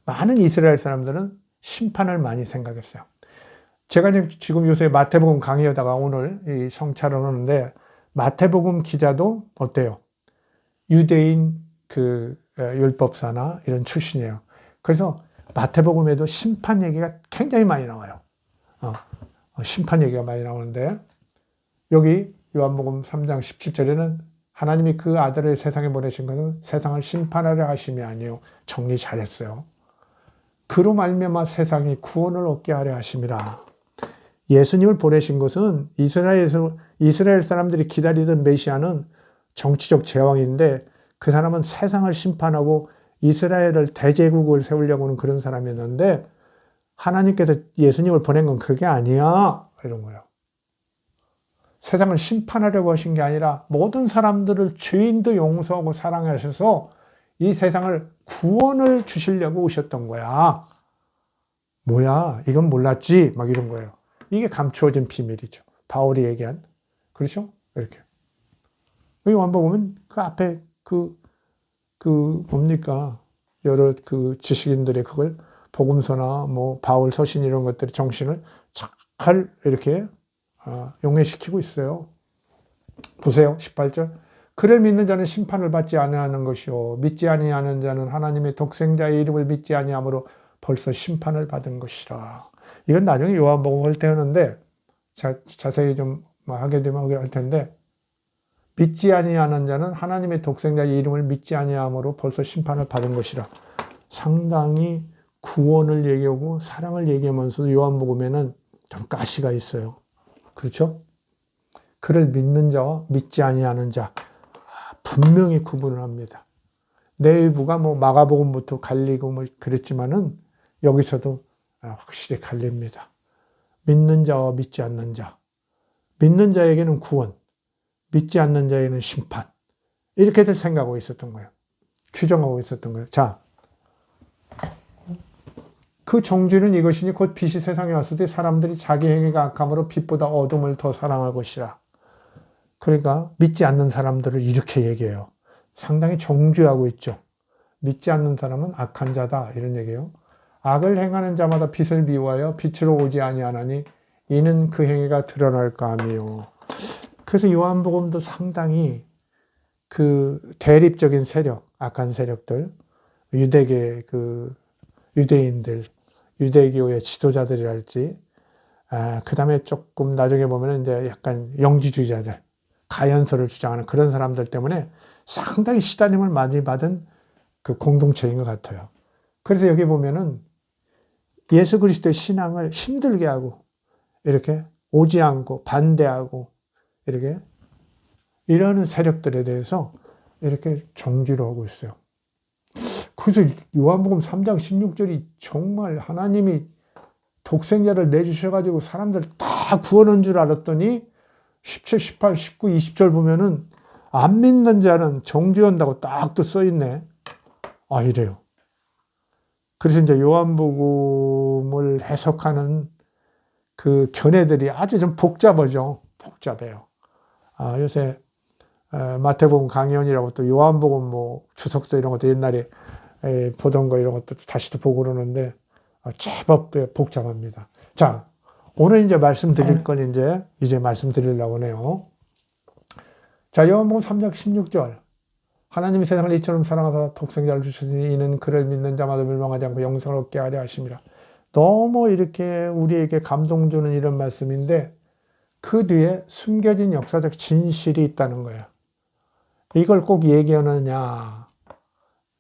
많은 이스라엘 사람들은 심판을 많이 생각했어요. 제가 지금 요새 마태복음 강의하다가 오늘 이 성찰을 하는데 마태복음 기자도 어때요? 유대인 그 율법사나 이런 출신이에요. 그래서 마태복음에도 심판 얘기가 굉장히 많이 나와요. 심판 얘기가 많이 나오는데 여기 요한복음 3장 17절에는 하나님이 그 아들을 세상에 보내신 것은 세상을 심판하려 하심이 아니요. 정리 잘했어요. 그로 말미암아 세상이 구원을 얻게 하려 하심이라. 예수님을 보내신 것은 이스라엘 사람들이 기다리던 메시아는 정치적 제왕인데 그 사람은 세상을 심판하고 이스라엘을 대제국을 세우려고 하는 그런 사람이었는데 하나님께서 예수님을 보낸 건 그게 아니야. 이런 거예요. 세상을 심판하려고 하신 게 아니라 모든 사람들을 죄인도 용서하고 사랑하셔서 이 세상을 구원을 주시려고 오셨던 거야. 뭐야, 이건 몰랐지? 막 이런 거예요. 이게 감추어진 비밀이죠. 바울이 얘기한. 그렇죠? 이렇게. 요한복음은 그 앞에 뭡니까? 여러 그 지식인들의 그걸 복음서나 뭐 바울 서신 이런 것들의 정신을 잘 이렇게 용해시키고 있어요. 보세요. 18절. 그를 믿는 자는 심판을 받지 아니하는 것이요 믿지 아니하는 자는 하나님의 독생자의 이름을 믿지 아니함으로 벌써 심판을 받은 것이라. 이건 나중에 요한복음 할 때 하는데 자세히 좀 하게 되면 하게 할 텐데 믿지 아니하는 자는 하나님의 독생자의 이름을 믿지 아니함으로 벌써 심판을 받은 것이라. 상당히 구원을 얘기하고 사랑을 얘기하면서 요한복음에는 좀 가시가 있어요. 그렇죠? 그를 믿는 자와 믿지 아니하는 자 분명히 구분을 합니다. 내부가 뭐 마가복음부터 갈리고 뭐 그랬지만은 여기서도 확실히 갈립니다. 믿는 자와 믿지 않는 자. 믿는 자에게는 구원, 믿지 않는 자에게는 심판. 이렇게들 생각하고 있었던 거예요. 규정하고 있었던 거예요. 자, 그 종지는 이것이니 곧 빛이 세상에 왔을 때 사람들이 자기 행위가 악함으로 빛보다 어둠을 더 사랑할 것이라. 그러니까 믿지 않는 사람들을 이렇게 얘기해요. 상당히 정죄하고 있죠. 믿지 않는 사람은 악한 자다 이런 얘기예요. 악을 행하는 자마다 빛을 미워하여 빛으로 오지 아니하나니 이는 그 행위가 드러날까 함이요. 그래서 요한복음도 상당히 그 대립적인 세력, 악한 세력들, 유대계 그 유대인들, 유대교의 지도자들이랄지, 그 다음에 조금 나중에 보면 이제 약간 영지주의자들, 가연서를 주장하는 그런 사람들 때문에 상당히 시달림을 많이 받은 그 공동체인 것 같아요. 그래서 여기 보면은 예수 그리스도의 신앙을 힘들게 하고, 이렇게 오지 않고 반대하고, 이렇게 이러는 세력들에 대해서 이렇게 정지를 하고 있어요. 그래서 요한복음 3장 16절이 정말 하나님이 독생자를 내주셔가지고 사람들 다 구원한 줄 알았더니 17, 18, 19, 20절 보면은 안 믿는 자는 정죄한다고 딱 또 써있네. 아, 이래요. 그래서 이제 요한복음을 해석하는 그 견해들이 아주 좀 복잡하죠. 복잡해요. 아, 요새 마태복음 강연이라고 또 요한복음 뭐 주석서 이런 것도 옛날에 보던 거 이런 것도 다시 또 보고 그러는데 제법 복잡합니다. 자, 오늘 이제 말씀드릴 건 이제 말씀드리려고 하네요. 자, 요한복음 3장 16절. 하나님이 세상을 이처럼 사랑하사 독생자를 주시니 이는 그를 믿는 자마다 멸망하지 않고 영생을 얻게 하려 하심이라. 너무 이렇게 우리에게 감동 주는 이런 말씀인데 그 뒤에 숨겨진 역사적 진실이 있다는 거예요. 이걸 꼭 얘기하느냐.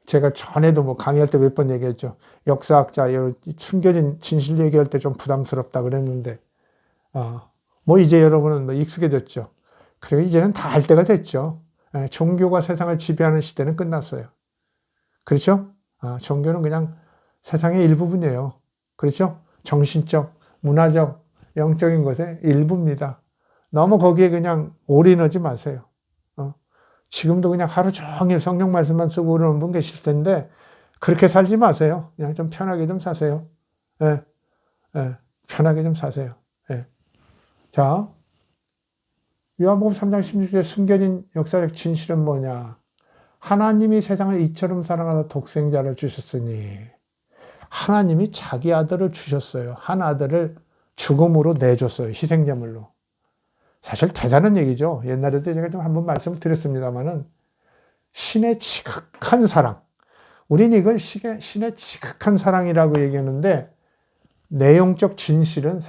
제가 전에도 뭐 강의할 때 몇 번 얘기했죠. 역사학자 숨겨진 진실 얘기할 때 좀 부담스럽다 그랬는데 뭐 이제 여러분은 뭐 익숙해졌죠. 그리고 이제는 다 알 때가 됐죠. 종교가 세상을 지배하는 시대는 끝났어요. 그렇죠? 종교는 그냥 세상의 일부분이에요. 그렇죠? 정신적, 문화적, 영적인 것의 일부입니다. 너무 거기에 그냥 올인하지 마세요. 지금도 그냥 하루 종일 성경 말씀만 쓰고 그러는 분 계실 텐데 그렇게 살지 마세요. 그냥 좀 편하게 좀 사세요. 편하게 좀 사세요. 자, 요한복음 3장 16절에 숨겨진 역사적 진실은 뭐냐? 하나님이 세상을 이처럼 사랑하사 독생자를 주셨으니 하나님이 자기 아들을 주셨어요. 한 아들을 죽음으로 내줬어요. 희생제물로. 사실 대단한 얘기죠. 옛날에도 제가 좀 한번 말씀을 드렸습니다만은 신의 지극한 사랑. 우리는 이걸 신의 지극한 사랑이라고 얘기하는데 내용적 진실은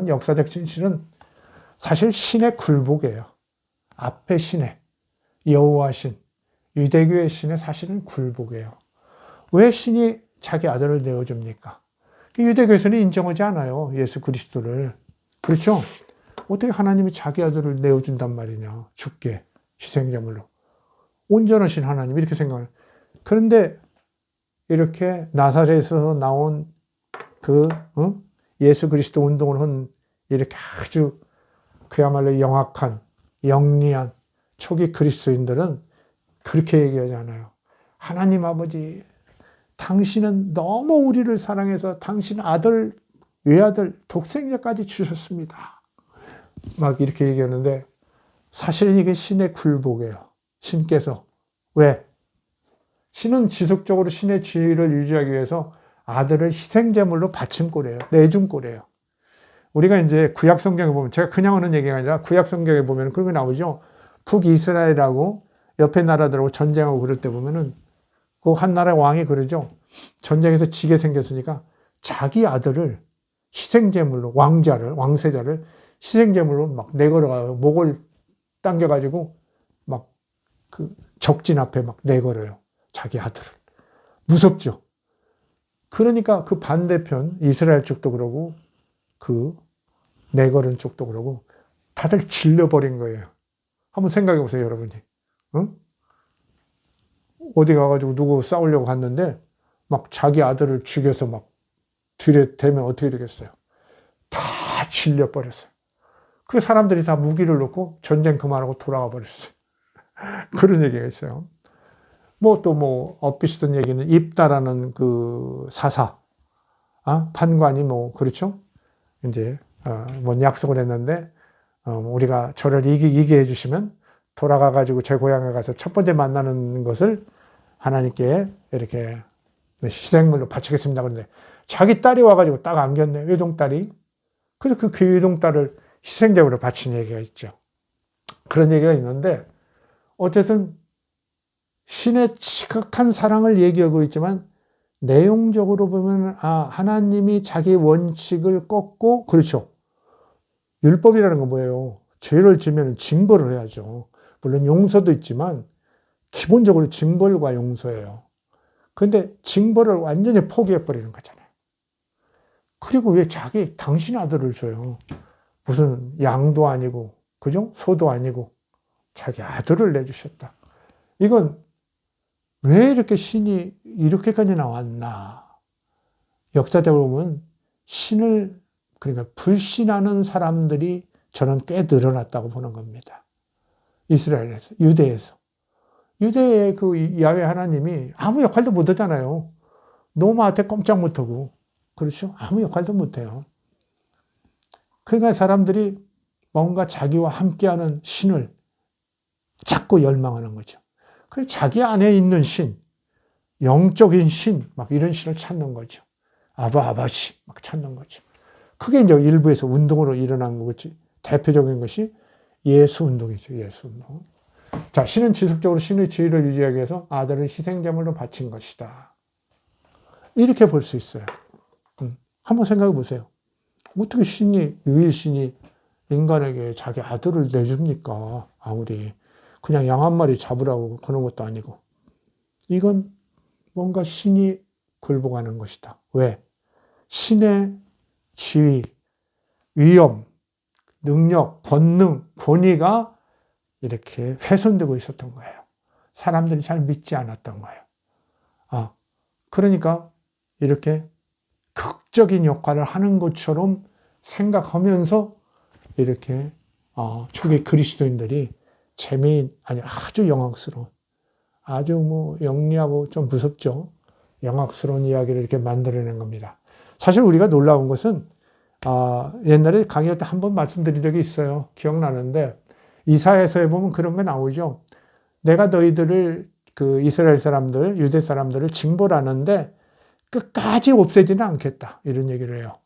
역사적 진실은 사실 신의 굴복이에요. 앞에 신의 여호와 신, 유대교의 신의 사실은 굴복이에요. 왜 신이 자기 아들을 내어줍니까? 유대교에서는 인정하지 않아요. 예수 그리스도를. 그렇죠? 어떻게 하나님이 자기 아들을 내어준단 말이냐. 죽게 희생제물로. 온전하신 하나님 이렇게 생각을. 그런데 이렇게 나사렛에서 나온 예수 그리스도 운동을 한 이렇게 아주 그야말로 영악한 영리한 초기 그리스도인들은 그렇게 얘기하지 않아요. 하나님 아버지, 당신은 너무 우리를 사랑해서 당신 아들, 외아들, 독생자까지 주셨습니다. 막 이렇게 얘기하는데 사실은 이게 신의 굴복이에요. 신께서. 왜? 신은 지속적으로 신의 지위를 유지하기 위해서 아들을 희생제물로 바친 꼴이에요. 내준 꼴이에요. 우리가 이제 구약 성경에 보면, 제가 그냥 하는 얘기가 아니라 구약 성경에 보면 그런 거 나오죠. 북이스라엘하고 옆에 나라들하고 전쟁하고 그럴 때 보면은 그 한 나라의 왕이 그러죠. 전쟁에서 지게 생겼으니까 자기 아들을 희생제물로, 왕세자를 희생제물로 막 내걸어가요. 목을 당겨가지고 막 그 적진 앞에 막 내걸어요. 자기 아들을. 무섭죠. 그러니까 그 반대편 이스라엘 쪽도 그러고 그 내걸은 쪽도 그러고 다들 질려버린 거예요. 한번 생각해 보세요, 여러분이. 응? 어디 가가지고 누구 싸우려고 갔는데 막 자기 아들을 죽여서 막 들이대면 어떻게 되겠어요? 다 질려버렸어요. 그 사람들이 다 무기를 놓고 전쟁 그만하고 돌아가 버렸어요. 그런 얘기가 있어요. 엇비슷한 얘기는 입다라는 그 사사, 판관이 그렇죠? 이제, 약속을 했는데, 우리가 저를 이기게 해주시면 돌아가가지고 제 고향에 가서 첫 번째 만나는 것을 하나님께 이렇게 희생물로 바치겠습니다. 그런데 자기 딸이 와가지고 딱 안겼네. 외동딸이. 그래서 그 외동딸을 희생제물로 바친 얘기가 있죠. 그런 얘기가 있는데, 어쨌든 신의 지극한 사랑을 얘기하고 있지만 내용적으로 보면 하나님이 자기 원칙을 꺾고, 그렇죠. 율법이라는 건 뭐예요? 죄를 지면 징벌을 해야죠. 물론 용서도 있지만 기본적으로 징벌과 용서예요. 그런데 징벌을 완전히 포기해버리는 거잖아요. 그리고 왜 당신 아들을 줘요? 무슨 양도 아니고, 그죠? 소도 아니고 자기 아들을 내주셨다. 이건 왜 이렇게 신이 이렇게까지 나왔나? 역사적으로 보면 신을, 그러니까 불신하는 사람들이 저는 꽤 늘어났다고 보는 겁니다. 이스라엘에서, 유대에서. 유대의 그 야훼 하나님이 아무 역할도 못 하잖아요. 노마한테 꼼짝 못 하고. 그렇죠? 아무 역할도 못 해요. 그러니까 사람들이 뭔가 자기와 함께하는 신을 자꾸 열망하는 거죠. 그래서 자기 안에 있는 신, 영적인 신, 막 이런 신을 찾는 거죠. 아바시 막 찾는 거죠. 그게 이제 일부에서 운동으로 일어난 거겠지. 대표적인 것이 예수 운동이죠. 예수 운동. 자, 신은 지속적으로 신의 지위를 유지하기 위해서 아들을 희생제물로 바친 것이다. 이렇게 볼 수 있어요. 한번 생각해 보세요. 어떻게 신이, 유일신이 인간에게 자기 아들을 내줍니까? 아무리. 그냥 양 한 마리 잡으라고 그런 것도 아니고. 이건 뭔가 신이 굴복하는 것이다. 왜? 신의 지위, 위엄, 능력, 권능, 권위가 이렇게 훼손되고 있었던 거예요. 사람들이 잘 믿지 않았던 거예요. 그러니까 이렇게 극적인 역할을 하는 것처럼 생각하면서 이렇게 초기 그리스도인들이 아주 영악스러운, 아주 뭐 영리하고 좀 무섭죠. 영악스러운 이야기를 이렇게 만들어낸 겁니다. 사실 우리가 놀라운 것은 옛날에 강의 때 한 번 말씀드린 적이 있어요. 기억나는데 이사야서에 보면 그런 거 나오죠. 내가 너희들을 그 이스라엘 사람들, 유대 사람들을 징벌하는데 끝까지 없애지는 않겠다. 이런 얘기를 해요.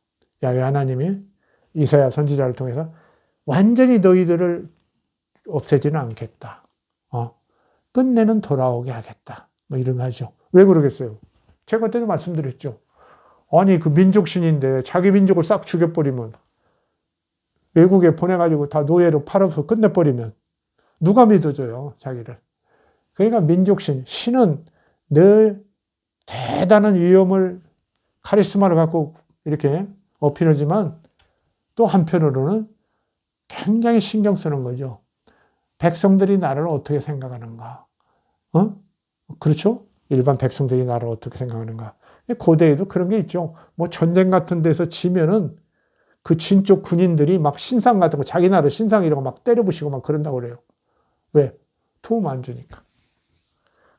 야훼 하나님이 이사야 선지자를 통해서 완전히 너희들을 없애지는 않겠다. 끝내는 돌아오게 하겠다. 뭐 이런 거 하죠. 왜 그러겠어요? 제가 그때도 말씀드렸죠. 아니, 그 민족신인데 자기 민족을 싹 죽여버리면, 외국에 보내가지고 다 노예로 팔아서 끝내버리면 누가 믿어줘요, 자기를. 그러니까 민족신, 신은 늘 대단한 위엄을, 카리스마를 갖고 이렇게 어필하지만 또 한편으로는 굉장히 신경 쓰는 거죠. 백성들이 나를 어떻게 생각하는가? 그렇죠? 일반 백성들이 나를 어떻게 생각하는가? 고대에도 그런 게 있죠. 뭐 전쟁 같은 데서 지면은 그 진쪽 군인들이 막 신상 같은 거, 자기 나라 신상 이런 거 막 때려부시고 막 그런다고 그래요. 왜? 도움 안 주니까.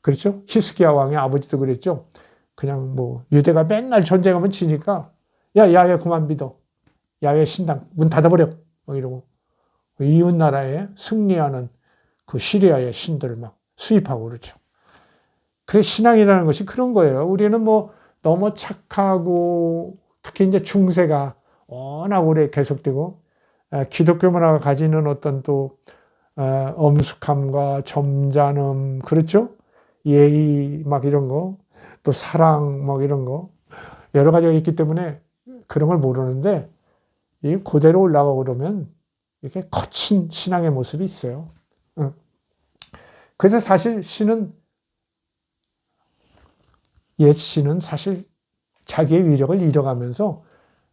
그렇죠? 히스기야 왕의 아버지도 그랬죠. 그냥 뭐 유대가 맨날 전쟁하면 지니까 야, 야훼 그만 믿어. 야훼 신당 문 닫아버려. 뭐 이러고 이웃 나라에 승리하는 그 시리아의 신들을 막 수입하고 그렇죠. 그래, 신앙이라는 것이 그런 거예요. 우리는 뭐 너무 착하고 특히 이제 중세가 워낙 오래 계속되고 기독교 문화가 가지는 어떤 또 엄숙함과 점잖음, 그렇죠? 예의 막 이런 거, 또 사랑 막 이런 거 여러 가지가 있기 때문에 그런 걸 모르는데 이 고대로 올라가고 그러면 이렇게 거친 신앙의 모습이 있어요. 그래서 사실 옛 신은 사실 자기의 위력을 잃어가면서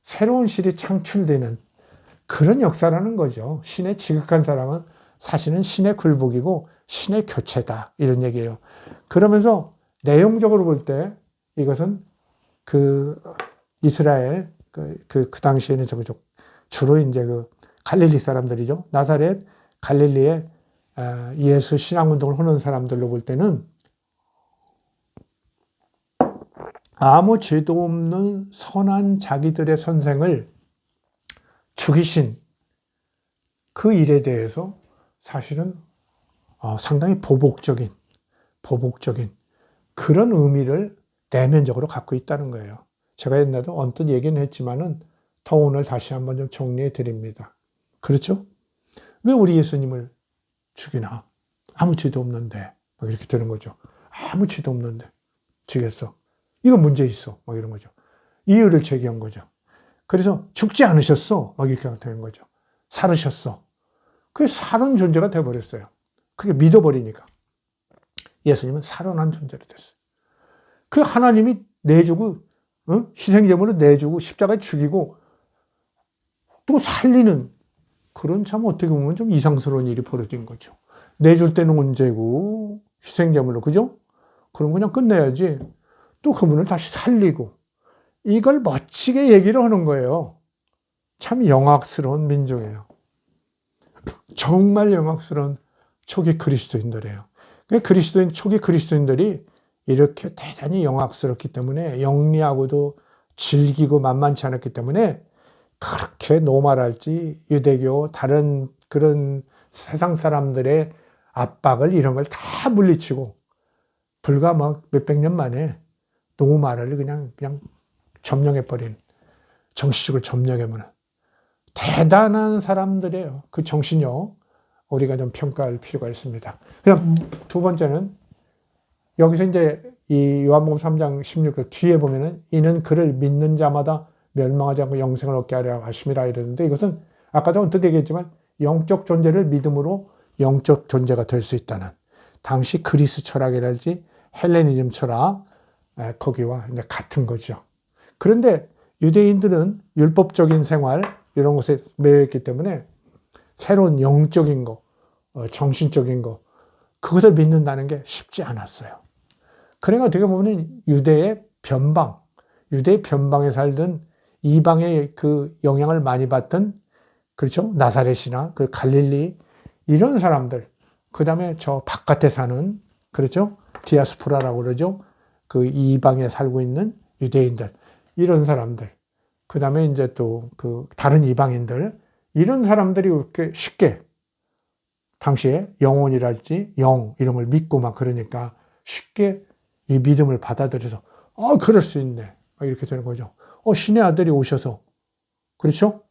새로운 신이 창출되는 그런 역사라는 거죠. 신에 지극한 사람은 사실은 신의 굴복이고 신의 교체다. 이런 얘기예요. 그러면서 내용적으로 볼 때 이것은 그 이스라엘, 그 당시에는 주로 이제 그 갈릴리 사람들이죠. 나사렛, 갈릴리에 예수 신앙운동을 하는 사람들로 볼 때는 아무 죄도 없는 선한 자기들의 선생을 죽이신 그 일에 대해서 사실은 상당히 보복적인 그런 의미를 내면적으로 갖고 있다는 거예요. 제가 옛날에도 언뜻 얘기는 했지만은 더 오늘 다시 한번 좀 정리해 드립니다. 그렇죠? 왜 우리 예수님을 죽이나? 아무 죄도 없는데. 막 이렇게 되는 거죠. 아무 죄도 없는데 죽였어. 이거 문제 있어. 막 이런 거죠. 이유를 제기한 거죠. 그래서 죽지 않으셨어. 막 이렇게 되는 거죠. 살으셨어. 그게 사는 존재가 돼버렸어요. 그게 믿어버리니까. 예수님은 살아난 존재로 됐어요. 그 하나님이 내주고, 희생제물로 내주고, 십자가에 죽이고, 또 살리는 그런 참 어떻게 보면 좀 이상스러운 일이 벌어진 거죠. 내줄 때는 언제고, 희생제물로, 그죠? 그럼 그냥 끝내야지. 또 그분을 다시 살리고, 이걸 멋지게 얘기를 하는 거예요. 참 영악스러운 민족이에요. 정말 영악스러운 초기 그리스도인들이에요. 초기 그리스도인들이 이렇게 대단히 영악스럽기 때문에 영리하고도 즐기고 만만치 않았기 때문에 그렇게 노말할지 유대교 다른 그런 세상 사람들의 압박을 이런 걸 다 물리치고 불과 막 몇백 년 만에 노말을 그냥 점령해버린 정치적으로 점령해버린 대단한 사람들이에요. 그 정신력 우리가 좀 평가할 필요가 있습니다. 그럼 두 번째는 여기서 이제 이 요한복음 3장 16절 뒤에 보면은 이는 그를 믿는 자마다 멸망하지 않고 영생을 얻게 하려 하심이라 이러는데 이것은 아까도 언뜻 얘기했지만 영적 존재를 믿음으로 영적 존재가 될 수 있다는 당시 그리스 철학이랄지 헬레니즘 철학 거기와 이제 같은 거죠. 그런데 유대인들은 율법적인 생활 이런 것에 매여 있기 때문에 새로운 영적인 거, 정신적인 거 그것을 믿는다는 게 쉽지 않았어요. 그러니까 어떻게 보면 유대의 변방에 살던 이방의 그 영향을 많이 받던 그렇죠? 나사렛이나 그 갈릴리 이런 사람들, 그 다음에 저 바깥에 사는 그렇죠? 디아스포라라고 그러죠? 그 이방에 살고 있는 유대인들 이런 사람들, 그 다음에 이제 또 그 다른 이방인들 이런 사람들이 이렇게 쉽게 당시에 영혼이랄지 영 이런 걸 믿고 막 그러니까 쉽게 이 믿음을 받아들여서 그럴 수 있네 이렇게 되는 거죠. 신의 아들이 오셔서 그렇죠?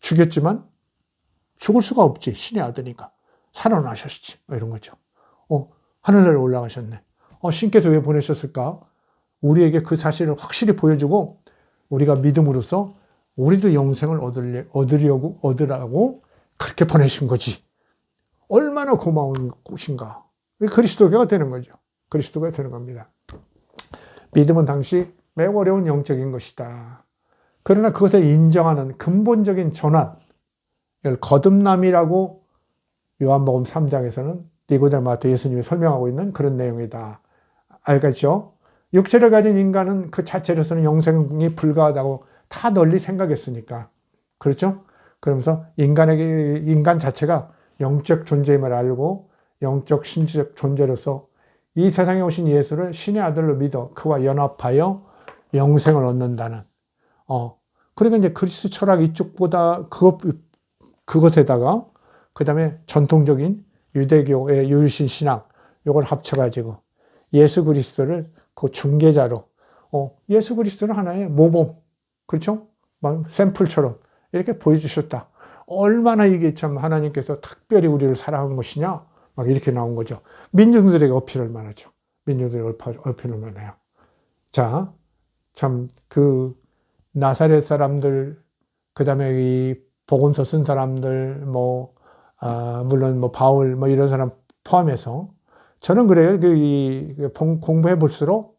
죽였지만 죽을 수가 없지 신의 아들이니까 살아나셨지 이런 거죠. 하늘나라에 올라가셨네. 신께서 왜 보내셨을까? 우리에게 그 사실을 확실히 보여주고 우리가 믿음으로써 우리도 영생을 얻으라고 그렇게 보내신 거지. 얼마나 고마운 곳인가. 그리스도가 되는 거죠. 그리스도가 되는 겁니다. 믿음은 당시 매우 어려운 영적인 것이다. 그러나 그것을 인정하는 근본적인 전환, 이걸 거듭남이라고 요한복음 3장에서는 니고데모한테 예수님이 설명하고 있는 그런 내용이다. 알겠죠? 육체를 가진 인간은 그 자체로서는 영생이 불가하다고 다 널리 생각했으니까. 그렇죠? 그러면서 인간 자체가 영적 존재임을 알고 영적 신체적 존재로서 이 세상에 오신 예수를 신의 아들로 믿어 그와 연합하여 영생을 얻는다는. 그러니까 이제 그리스 철학 이쪽보다 그것에다가 그 다음에 전통적인 유대교의 유일신 신앙 요걸 합쳐가지고 예수 그리스도를 그 중개자로 예수 그리스도는 하나의 모범 그렇죠? 막 샘플처럼 이렇게 보여주셨다. 얼마나 이게 참 하나님께서 특별히 우리를 사랑한 것이냐 막 이렇게 나온 거죠. 민중들에게 어필할 만하죠. 민중들에게 어필할 만해요. 자, 참 그 나사렛 사람들 그 다음에 이 복음서 쓴 사람들 물론 바울 이런 사람 포함해서 저는 그래요. 공부해 볼수록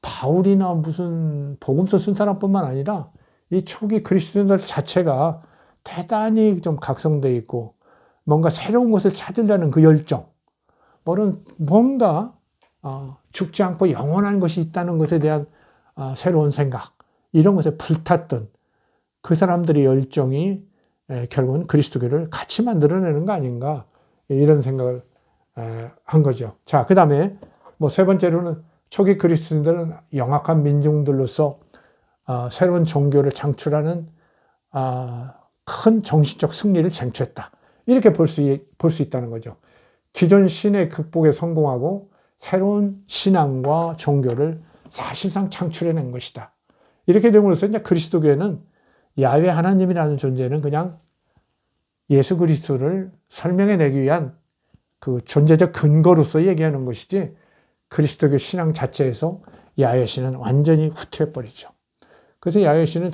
바울이나 무슨 복음서 쓴 사람뿐만 아니라 이 초기 그리스도인들 자체가 대단히 좀 각성되어 있고 뭔가 새로운 것을 찾으려는 그 열정, 뭔가 죽지 않고 영원한 것이 있다는 것에 대한 새로운 생각, 이런 것에 불탔던 그 사람들의 열정이 결국은 그리스도교를 같이 만들어내는 거 아닌가 이런 생각을 한 거죠. 자, 그 다음에 세 번째로는 초기 그리스도인들은 영악한 민중들로서 새로운 종교를 창출하는 큰 정신적 승리를 쟁취했다. 이렇게 볼 수 있다는 거죠. 기존 신의 극복에 성공하고 새로운 신앙과 종교를 사실상 창출해낸 것이다. 이렇게 됨으로써 이제 그리스도교회는 야훼 하나님이라는 존재는 그냥 예수 그리스도를 설명해내기 위한 그 존재적 근거로서 얘기하는 것이지 그리스도교 신앙 자체에서 야훼 신은 완전히 후퇴해버리죠. 그래서 야훼 신은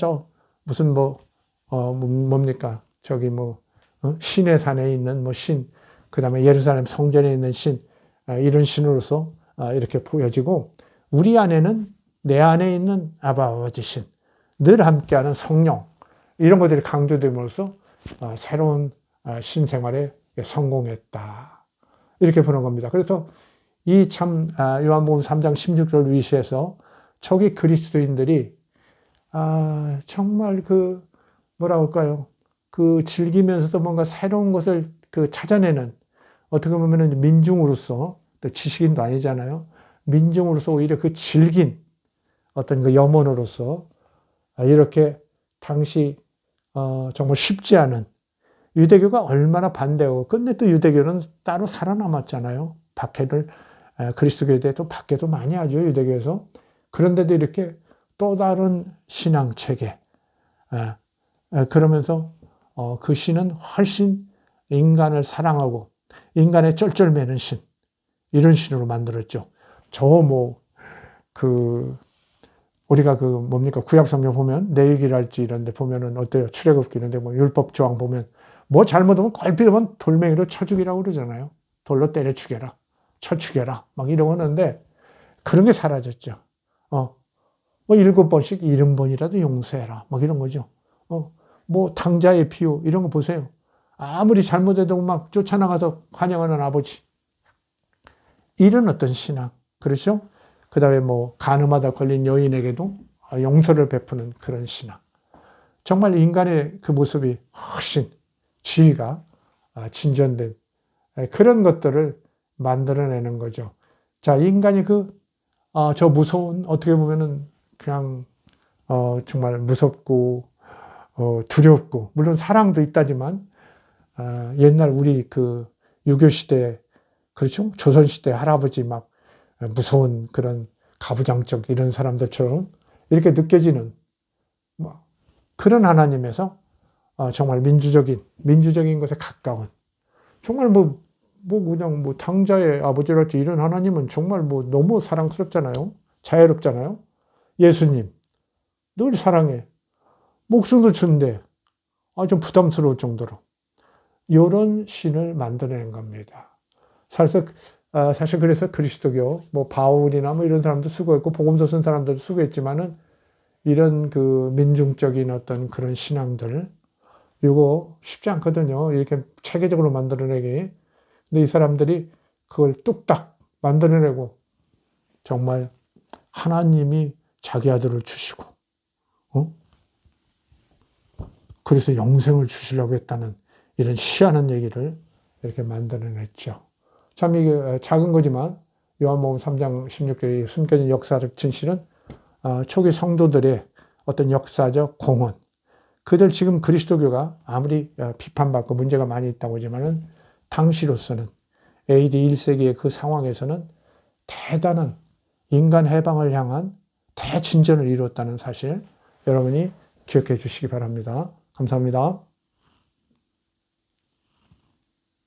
뭡니까? 신의 산에 있는 신, 그 다음에 예루살렘 성전에 있는 신, 이런 신으로서 이렇게 보여지고 우리 안에는 내 안에 있는 아버지 신, 늘 함께하는 성령 이런 것들이 강조됨으로써 새로운 신생활에 성공했다. 이렇게 보는 겁니다. 그래서 이 참 요한복음 3장 16절 위시에서 초기 그리스도인들이 정말 뭐라 할까요? 즐기면서도 뭔가 새로운 것을 찾아내는, 어떻게 보면은 민중으로서, 또 지식인도 아니잖아요. 민중으로서 오히려 질긴 어떤 염원으로서 이렇게 당시 정말 쉽지 않은, 유대교가 얼마나 반대하고, 근데 또 유대교는 따로 살아남았잖아요. 그리스도교에 대해 또 박해도 많이 하죠, 유대교에서. 그런데도 이렇게 또 다른 신앙 체계, 그러면서 그 신은 훨씬 인간을 사랑하고 인간의 쩔쩔매는 신, 이런 신으로 만들었죠. 우리가 뭡니까? 구약 성경 보면 레위기랄지 이런 데 보면은 어때요? 출애굽기 이런 데 율법 조항 보면 뭐 잘못하면 걸핏하면 돌멩이로 쳐 죽이라고 그러잖아요. 돌로 때려 죽여라. 쳐 죽여라. 막 이러는데 그런 게 사라졌죠. 7번씩 70번이라도 용서해라. 막 이런 거죠. 당자의 피요. 이런 거 보세요. 아무리 잘못해도 막 쫓아나가서 환영하는 아버지. 이런 어떤 신앙. 그렇죠? 그 다음에 간음하다 걸린 여인에게도 용서를 베푸는 그런 신앙. 정말 인간의 그 모습이 훨씬 지위가 진전된 그런 것들을 만들어내는 거죠. 자, 인간이 저 무서운, 어떻게 보면은 그냥 정말 무섭고 두렵고, 물론 사랑도 있다지만 옛날 우리 유교 시대, 그렇죠? 조선 시대 할아버지 막 무서운 그런 가부장적 이런 사람들처럼 이렇게 느껴지는 그런 하나님에서 정말 민주적인 것에 가까운, 정말 그냥 당자의 아버지랄지 이런 하나님은 정말 너무 사랑스럽잖아요. 자애롭잖아요. 예수님, 늘 사랑해. 목숨도 준대. 좀 부담스러울 정도로. 이런 신을 만들어낸 겁니다. 사실 그래서 그리스도교, 바울이나 이런 사람도 수고했고, 복음서 쓴 사람들도 수고했지만은, 이런 민중적인 어떤 그런 신앙들, 이거 쉽지 않거든요. 이렇게 체계적으로 만들어내기. 근데 이 사람들이 그걸 뚝딱 만들어내고, 정말 하나님이 자기 아들을 주시고, 그래서 영생을 주시려고 했다는 이런 희한한 얘기를 이렇게 만들어냈죠. 참 이게 작은 거지만 요한복음 3장 16절의 숨겨진 역사적 진실은 초기 성도들의 어떤 역사적 공헌, 그들 지금 그리스도교가 아무리 비판받고 문제가 많이 있다고 하지만은 당시로서는 AD 1세기의 그 상황에서는 대단한 인간 해방을 향한 대진전을 이루었다는 사실, 여러분이 기억해 주시기 바랍니다. 감사합니다.